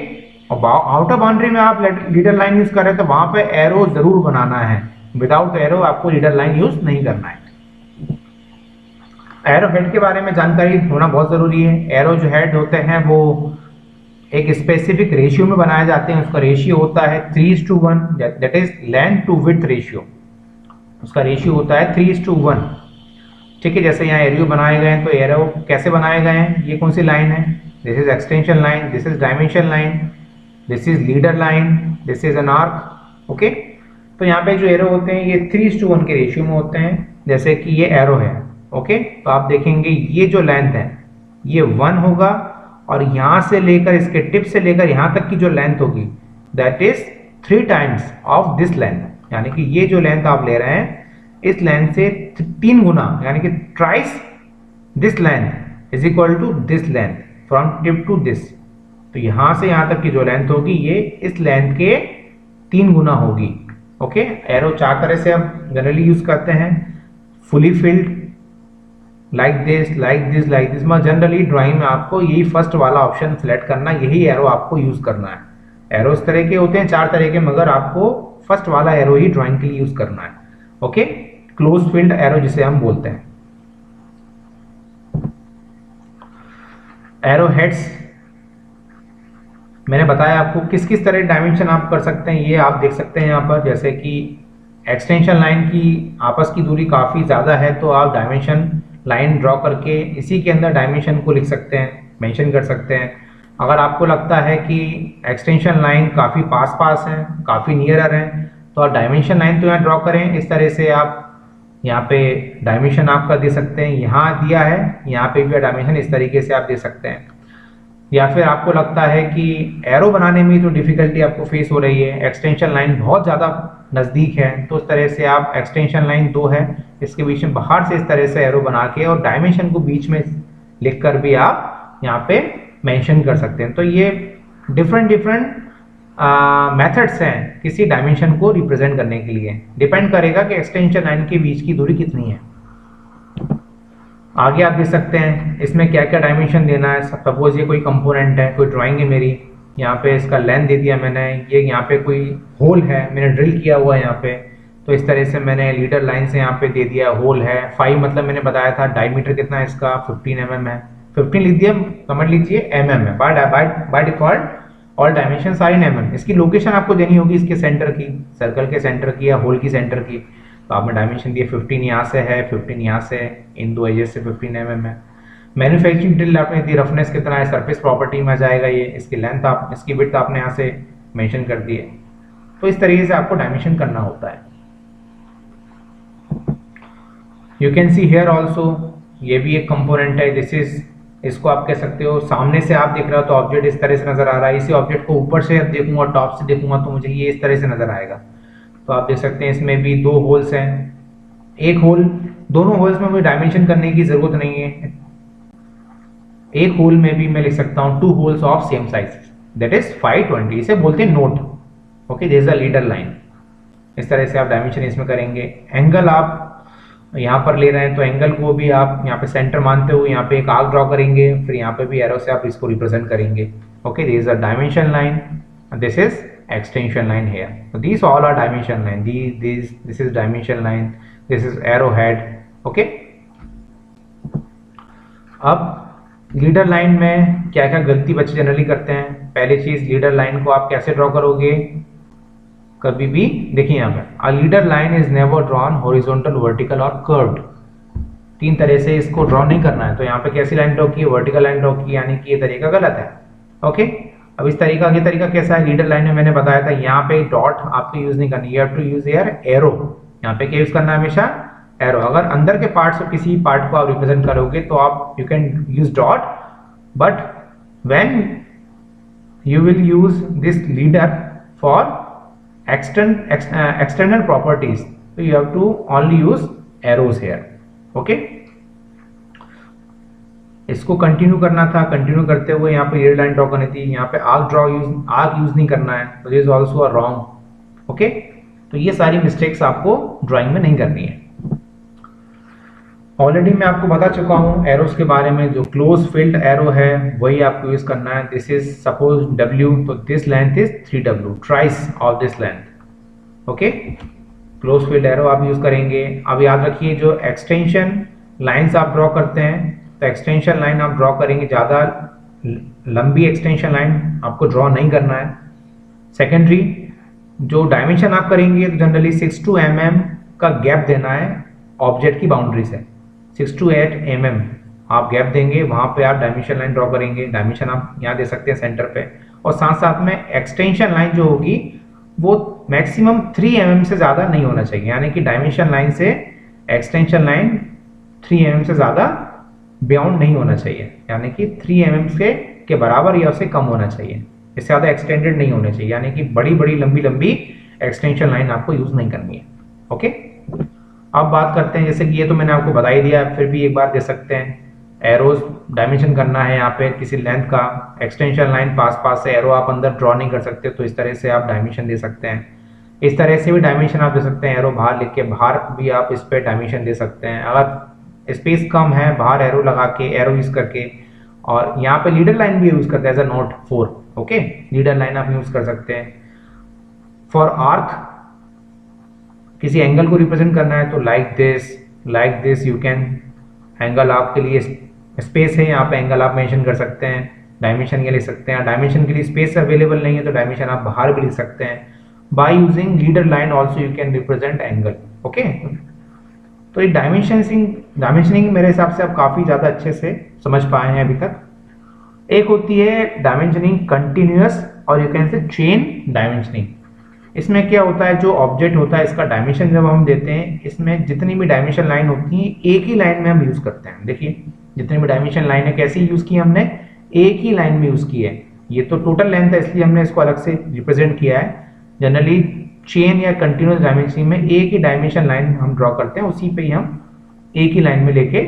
और आउटर बाउंड्री में आप लीडर लाइन यूज कर रहे हैं तो वहां पे एरो जरूर बनाना है। विदाउट एरो आपको लीडर लाइन यूज नहीं करना है। एरो हेड के बारे में जानकारी होना बहुत जरूरी है। एरो जो हेड होते हैं वो एक स्पेसिफिक रेशियो में बनाए जाते हैं। उसका रेशियो होता है 3:1, that is length to width ratio. उसका रेशियो होता है 3:1। ठीक है, जैसे यहाँ एरो बनाए गए हैं, तो एरो कैसे बनाए गए हैं, ये कौन सी लाइन है, this is extension line, this is dimension line, this is leader line, this is an arc. Okay, तो यहाँ पे जो एरो होते हैं ये 3:1 के रेशियो में होते हैं, जैसे कि ये एरो है। ओके, तो आप देखेंगे ये जो लेंथ है ये 1 होगा, और यहां से लेकर इसके टिप से लेकर यहां तक की जो लेंथ होगी that is 3 times of this length. यानी कि ये जो लेंथ आप ले रहे हैं इस लेंथ से 3 गुना, यानी कि thrice this length is equal to this length from tip to this. तो यहां से यहां तक की जो लेंथ होगी ये इस लेंथ के 3 गुना होगी। ओके, एरो 4 तरह से हम जनरली यूज करते हैं, fully filled, like this, like this, like this. मैं जनरली ड्राइंग में आपको यही फर्स्ट वाला ऑप्शन सेलेक्ट करना, यही एरो आपको यूज करना है। एरो इस तरह के होते हैं 4 तरह के, मगर आपको फर्स्ट वाला एरो ही ड्राइंग के लिए यूज करना है। ओके, क्लोज फील्ड एरो जिसे हम बोलते हैं। एरो हेड्स मैंने बताया आपको किस किस तरह डायमेंशन आप कर सकते हैं, ये आप देख सकते हैं यहाँ पर। जैसे कि एक्सटेंशन लाइन की आपस की दूरी काफ़ी ज़्यादा है, तो आप डायमेंशन लाइन ड्रॉ करके इसी के अंदर डायमेंशन को लिख सकते हैं, मेंशन कर सकते हैं। अगर आपको लगता है कि एक्सटेंशन लाइन काफ़ी पास पास है, काफ़ी नियरर है, तो आप डायमेंशन लाइन तो यहाँ ड्रॉ करें। इस तरह से आप यहाँ पे डायमेंशन आपका दे सकते हैं, यहाँ दिया है, यहाँ पे भी डायमेंशन इस तरीके से आप दे सकते हैं। या फिर आपको लगता है कि एरो बनाने में जो डिफिकल्टी आपको फेस हो रही है, एक्सटेंशन लाइन बहुत ज़्यादा नज़दीक है, तो इस तरह से आप एक्सटेंशन लाइन 2 है, इसके बीच में बाहर से इस तरह से एरो बना के और डायमेंशन को बीच में लिख कर भी आप यहाँ पे मेंशन कर सकते हैं। तो ये डिफरेंट मेथड्स हैं किसी डायमेंशन को रिप्रेजेंट करने के लिए। डिपेंड करेगा कि एक्सटेंशन लाइन के बीच की दूरी कितनी है। आगे आप देख सकते हैं इसमें क्या क्या डायमेंशन देना है। सपोज ये कोई कंपोनेंट है, कोई ड्राइंग है मेरी, यहाँ पे इसका लेंथ दे दिया मैंने, ये यहाँ पे कोई होल है मैंने ड्रिल किया हुआ है यहाँ पे, तो इस तरह से मैंने लीडर लाइन से यहाँ पे दे दिया होल है। 5 मतलब मैंने बताया था डायमीटर कितना है इसका, 15 mm है, 15 लिख दिया, कमेंट लीजिए mm है। By default all dimension are in mm। इसकी लोकेशन आपको देनी होगी इसके सेंटर की, सर्कल के सेंटर की या होल की सेंटर की। तो आपने डायमेंशन दिए 15 यहाँ से है, 15 यहाँ से, इन 2 एजेस से 15 mm है। मैन्युफैक्चरिंग डिटेल आपने दी, रफनेस कितना है, सरफेस प्रॉपर्टी में आ जाएगा ये, इसकी लेंथ आप, इसकी विड्थ आपने यहाँ से मेंशन कर दी है। तो इस तरीके से आपको डायमेंशन करना होता है। You can see here also, ये भी एक कंपोनेंट है, दिस इज, इसको आप कह सकते हो सामने से आप देख रहे हो तो ऑब्जेक्ट इस तरह से नजर आ रहा है, इसी ऑब्जेक्ट को ऊपर से देखूंगा, टॉप से देखूंगा तो मुझे ये इस तरह से नजर आएगा। तो आप देख सकते हैं इसमें भी 2 होल्स हैं, एक होल, दोनों होल्स में मुझे डायमेंशन करने की जरूरत नहीं है। एक होल में भी मैं लिख सकता हूँ 2 holes of same size, that is 520, इसे बोलते हैं note. Okay, this is a leader line. इस तरह से आप डायमेंशन इसमें करेंगे। एंगल आप यहाँ पर ले रहे हैं तो एंगल को भी आप यहाँ पे सेंटर मानते हुए यहाँ पे एक आर्क ड्रॉ करेंगे, फिर यहाँ पे भी एरो से आप इसको रिप्रेजेंट करेंगे। Okay, this is a dimension line, this is extension line here. So these all are dimension line. This is dimension line. This is arrowhead. Okay. अब लीडर लाइन में क्या क्या गलती बच्चे जनरली करते हैं। पहली चीज, लीडर लाइन को आप कैसे ड्रॉ करोगे, कभी भी देखिए यहाँ पे, a leader line is never drawn horizontal, vertical और कर्व्ड। 3 तरह से इसको ड्रॉ नहीं करना है। तो यहाँ पे कैसी लाइन ड्रॉ की, वर्टिकल लाइन ड्रॉ की, यानी कि ये तरीका गलत है। ओके, अब इस तरीका, ये तरीका कैसा है, लीडर लाइन में मैंने बताया था यहाँ पे डॉट आपको यूज नहीं करनी, you have to use here arrow. यहाँ पे क्या यूज करना है, हमेशा एरो। अगर अंदर के पार्ट से किसी पार्ट को आप रिप्रेजेंट करोगे तो आप you can use dot, but when you will use this leader for external properties, so you have to only use arrows here. Okay, इसको कंटिन्यू करना था, कंटिन्यू करते हुए यहाँ पे लीडर लाइन ड्रॉ करनी थी, यहाँ पे आर्क यूज नहीं करना है, तो this is also a wrong. Okay, तो ये सारी मिस्टेक्स आपको ड्राइंग में नहीं करनी है। ऑलरेडी मैं आपको बता चुका हूँ एरोस के बारे में, जो क्लोज फील्ड एरो है वही आपको यूज करना है। दिस इज सपोज W, तो this length is 3W, ट्राइस of this length. Okay, close field arrow आप यूज करेंगे। अब याद रखिए जो एक्सटेंशन लाइंस आप ड्रॉ करते हैं, तो एक्सटेंशन लाइन आप ड्रॉ करेंगे, ज़्यादा लंबी एक्सटेंशन लाइन आपको ड्रॉ नहीं करना है। सेकेंडरी जो डायमेंशन आप करेंगे, तो जनरली 6 to 8 mm का गैप देना है ऑब्जेक्ट की बाउंड्री से। 6 to 8 mm आप गैप देंगे, वहाँ पे आप डायमेंशन लाइन ड्रॉ करेंगे। डायमेंशन आप यहाँ दे सकते हैं सेंटर पे, और साथ साथ में एक्सटेंशन लाइन जो होगी वो मैक्सिमम 3 mm से ज़्यादा नहीं होना चाहिए, यानी कि डायमेंशन लाइन से एक्सटेंशन लाइन 3 mm से ज़्यादा बियॉन्ड नहीं होना चाहिए, यानी कि 3 mm के बराबर या उससे कम होना चाहिए, इससे ज़्यादा एक्सटेंडेड नहीं होना चाहिए, यानी कि बड़ी बड़ी लंबी लंबी एक्सटेंशन लाइन आपको यूज़ नहीं करनी है। ओके, अब बात करते हैं, जैसे कि ये तो मैंने आपको बता ही दिया, फिर भी एक बार दे सकते हैं। एरोज डायमेंशन करना है यहाँ पे किसी लेंथ का, एक्सटेंशन लाइन पास से एरो आप अंदर ड्रॉ नहीं कर सकते, तो इस तरह से आप डायमेंशन दे सकते हैं। इस तरह से भी डायमेंशन आप दे सकते हैं, एरो बाहर लिख के बाहर भी आप इस पे डायमेंशन दे सकते हैं। अगर स्पेस कम है, बाहर एरो लगा के, एरो यूज करके, और यहाँ पे लीडर लाइन भी यूज करते हैं as a note 4। Okay, leader line आप यूज कर सकते हैं। फॉर आर्क किसी एंगल को रिप्रेजेंट करना है तो like this you can, angle आपके लिए स्पेस है, यहाँ पे एंगल आप मेंशन कर सकते हैं, डायमेंशन के लिए सकते हैं। डायमेंशन के लिए स्पेस अवेलेबल नहीं है तो डायमेंशन आप बाहर भी लिख सकते हैं। By using leader line also you can represent angle. Okay, तो ये डायमेंशनिंग मेरे हिसाब से आप काफ़ी ज़्यादा अच्छे से समझ पाए हैं अभी तक। एक होती है डायमेंशनिंग कंटिन्यूअस और यू कैन से चेन डायमेंशनिंग। इसमें क्या होता है, जो ऑब्जेक्ट होता है इसका डायमेंशन जब हम देते हैं, इसमें जितनी भी डायमेंशन लाइन होती है एक ही लाइन में हम यूज़ करते हैं। देखिए जितनी भी डायमेंशन लाइन है कैसी यूज़ की हमने, एक ही लाइन में यूज़ की है। ये तो टोटल लेंथ है इसलिए हमने इसको अलग से रिप्रेजेंट किया है। जनरली चेन या कंटिन्यूअस डायमेंशनिंग में एक ही डायमेंशन लाइन हम ड्रॉ करते हैं, उसी पे ही हम एक ही लाइन में लेके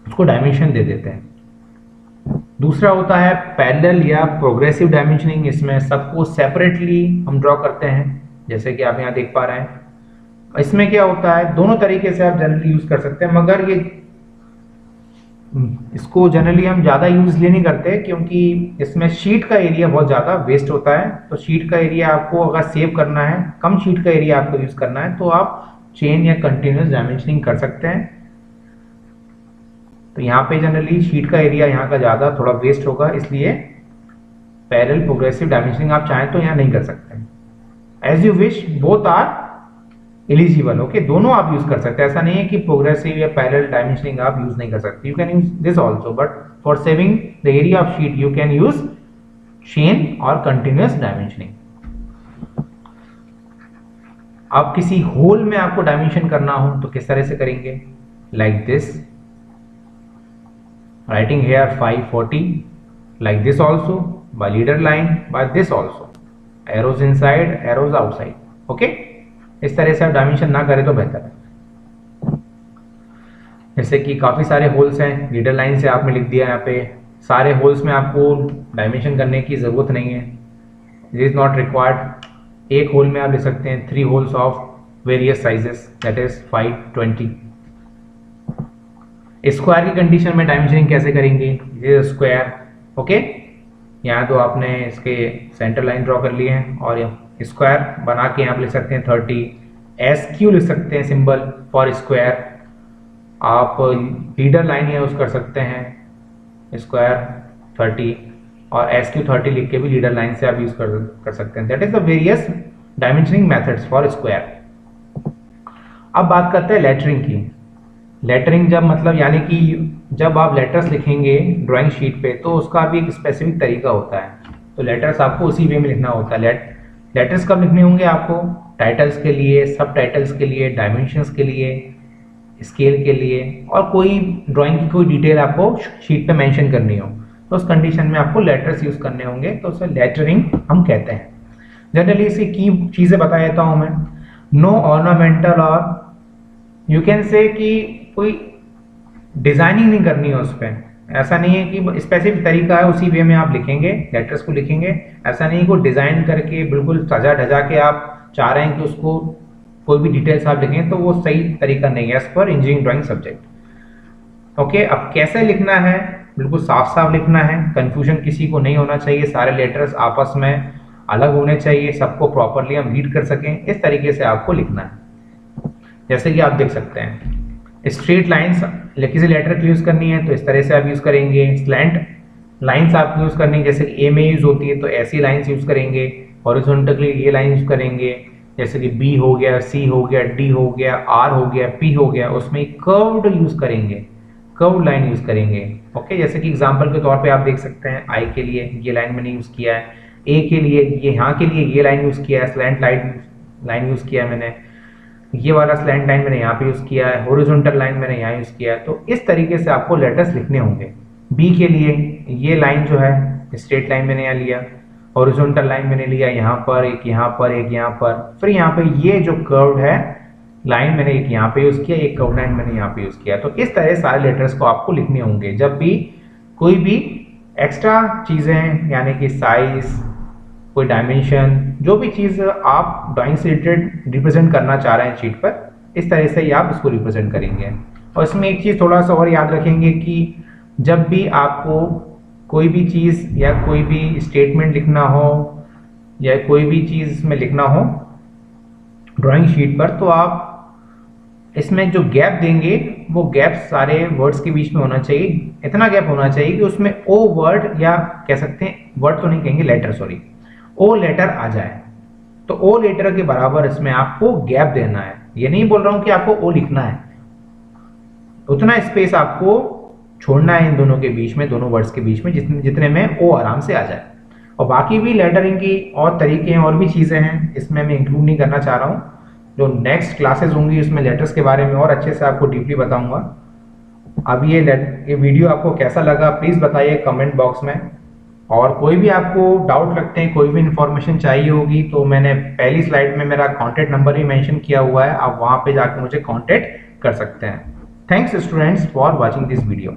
उसको डायमेंशन दे देते हैं। दूसरा होता है पैरेलल या प्रोग्रेसिव डायमेंशनिंग। इसमें सबको सेपरेटली हम ड्रॉ करते हैं, जैसे कि आप यहाँ देख पा रहे हैं। इसमें क्या होता है, दोनों तरीके से आप जनरली यूज कर सकते हैं, मगर ये इसको जनरली हम ज़्यादा यूज इसलिए नहीं करते क्योंकि इसमें शीट का एरिया बहुत ज़्यादा वेस्ट होता है। तो शीट का एरिया आपको अगर सेव करना है, कम शीट का एरिया आपको यूज करना है, तो आप चेन या कंटिन्यूअस डायमेंशनिंग कर सकते हैं। तो यहाँ पे जनरली शीट का एरिया यहाँ का ज़्यादा थोड़ा वेस्ट होगा, इसलिए पैरेलल प्रोग्रेसिव डायमेंशनिंग आप चाहें तो यहाँ नहीं कर सकते। As you wish, both are eligible. Okay, दोनों आप यूज कर सकते हैं, ऐसा नहीं है कि प्रोग्रेसिव या पैरेलल डायमेंशनिंग आप यूज नहीं कर सकते। You can use this also, but for saving the area of sheet you can use chain और कंटिन्यूअस डायमेंशनिंग। अब किसी होल में आपको डायमेंशन करना हो तो किस तरह से करेंगे, like this, writing here 540, like this also, by leader line, by this also, arrows inside, arrows outside. okay, इस तरह से आप डायमेंशन ना करें तो बेहतर है। जैसे कि काफ़ी सारे होल्स हैं, लीडर लाइन से आपने लिख दिया यहाँ पे, सारे होल्स में आपको डायमेंशन करने की ज़रूरत नहीं है, इट इज़ नॉट रिक्वायर्ड। एक होल में आप लिख सकते हैं 3 holes of various sizes, that is 520। Square की कंडीशन में डायमेंशनिंग कैसे करेंगे, ये स्क्वायर। ओके, यहाँ तो आपने इसके सेंटर लाइन ड्रॉ कर लिए हैं और स्क्वायर बना के यहाँ लिख सकते हैं 30। SQ लिख सकते हैं सिंबल फॉर स्क्वायर। आप लीडर लाइन यूज कर सकते हैं स्क्वायर 30 और SQ 30 लिख के भी लीडर लाइन से आप यूज कर सकते हैं। That is the various dimensioning methods for square. अब बात करते हैं लेटरिंग की। लेटरिंग जब मतलब यानी कि जब आप लेटर्स लिखेंगे ड्राइंग शीट पे तो उसका भी एक स्पेसिफिक तरीका होता है, तो लेटर्स आपको उसी वे में लिखना होता है। लेटर्स कब लिखने होंगे आपको, टाइटल्स के लिए, सब टाइटल्स के लिए, डायमेंशंस के लिए, स्केल के लिए, और कोई ड्राइंग की कोई डिटेल आपको शीट पे मेंशन करनी हो तो उस कंडीशन में आपको लेटर्स यूज करने होंगे, तो उसे लेटरिंग हम कहते हैं। जनरली इसकी की चीज़ें बता देता हूँ मैं। नो ऑर्नामेंटल, और यू कैन से कि कोई डिजाइनिंग नहीं करनी है उस पर। ऐसा नहीं है कि स्पेसिफिक तरीका है उसी वे में आप लिखेंगे, लेटर्स को लिखेंगे। ऐसा नहीं है कि डिजाइन करके बिल्कुल सजा ढजा के आप चाह रहे हैं कि उसको कोई भी डिटेल्स आप लिखें, तो वो सही तरीका नहीं है as per engineering drawing subject. Okay, अब कैसे लिखना है, बिल्कुल साफ साफ लिखना है, कंफ्यूजन किसी को नहीं होना चाहिए, सारे लेटर्स आपस में अलग होने चाहिए, सबको प्रॉपरली हम रीड कर सकें, इस तरीके से आपको लिखना है। जैसे कि आप देख सकते हैं स्ट्रेट लाइंस किसी लेटर की यूज़ करनी है तो इस तरह से आप यूज़ करेंगे। स्लैंट लाइंस आपको यूज़ करनी है, जैसे कि ए में यूज़ होती है तो ऐसी लाइंस यूज़ करेंगे। हॉरिजॉन्टली ये लाइन यूज़ करेंगे, जैसे कि बी हो गया, सी हो गया, डी हो गया, आर हो गया, पी हो गया, उसमें कर्व्ड यूज़ करेंगे, कर्व्ड लाइन यूज़ करेंगे। ओके, जैसे कि एग्जाम्पल के तौर पर आप देख सकते हैं आई के लिए ये लाइन मैंने यूज़ किया है, ए के लिए ये यहाँ के लिए ये लाइन यूज़ किया है, स्लैंट लाइन यूज़ किया है मैंने, ये वाला स्लैंट लाइन मैंने यहाँ पे यूज़ किया है, हॉरिजॉन्टल लाइन मैंने यहाँ यूज़ किया है। तो इस तरीके से आपको लेटर्स लिखने होंगे। बी के लिए ये लाइन जो है स्ट्रेट लाइन मैंने यहाँ लिया, हॉरिजॉन्टल लाइन मैंने लिया यहाँ पर, एक यहाँ पर, एक यहाँ पर, फिर यहाँ पे ये जो कर्व है लाइन मैंने एक यहाँ पे यूज़ किया, एक कर्व लाइन मैंने यहाँ पे यूज़ किया। तो इस तरह सारे लेटर्स को आपको लिखने होंगे जब भी कोई भी एक्स्ट्रा चीज़ें यानी कि साइज, कोई डायमेंशन, जो भी चीज़ आप ड्राइंग से रिलेटेड रिप्रेजेंट करना चाह रहे हैं शीट पर, इस तरह से ही आप उसको रिप्रेजेंट करेंगे। और इसमें एक चीज़ थोड़ा सा और याद रखेंगे कि जब भी आपको कोई भी चीज़ या कोई भी स्टेटमेंट लिखना हो या कोई भी चीज़ इसमें लिखना हो ड्राइंग शीट पर, तो आप इसमें जो गैप देंगे वो गैप सारे वर्ड्स के बीच में होना चाहिए। इतना गैप होना चाहिए कि उसमें ओ वर्ड, या कह सकते हैं वर्ड तो नहीं कहेंगे, लेटर, सॉरी, ओ लेटर आ जाए। तो ओ लेटर के बराबर इसमें आपको गैप देना है। ये नहीं बोल रहा हूं कि आपको ओ लिखना है, उतना स्पेस आपको छोड़ना है इन दोनों के बीच में, दोनों वर्ड्स के बीच में, जितने में ओ आराम से आ जाए। और बाकी भी लेटरिंग की और तरीके हैं, और भी चीज़ें हैं, इसमें मैं इंक्लूड नहीं करना चाह रहा हूँ। जो नेक्स्ट क्लासेस होंगी उसमें लेटर्स के बारे में और अच्छे से आपको डीपली बताऊंगा। अब ये वीडियो आपको कैसा लगा प्लीज़ बताइए कमेंट बॉक्स में। और कोई भी आपको डाउट लगते हैं, कोई भी इंफॉर्मेशन चाहिए होगी, तो मैंने पहली स्लाइड में मेरा कॉन्टैक्ट नंबर भी मेंशन किया हुआ है, आप वहाँ पे जाकर मुझे कॉन्टैक्ट कर सकते हैं। Thanks students for watching this video.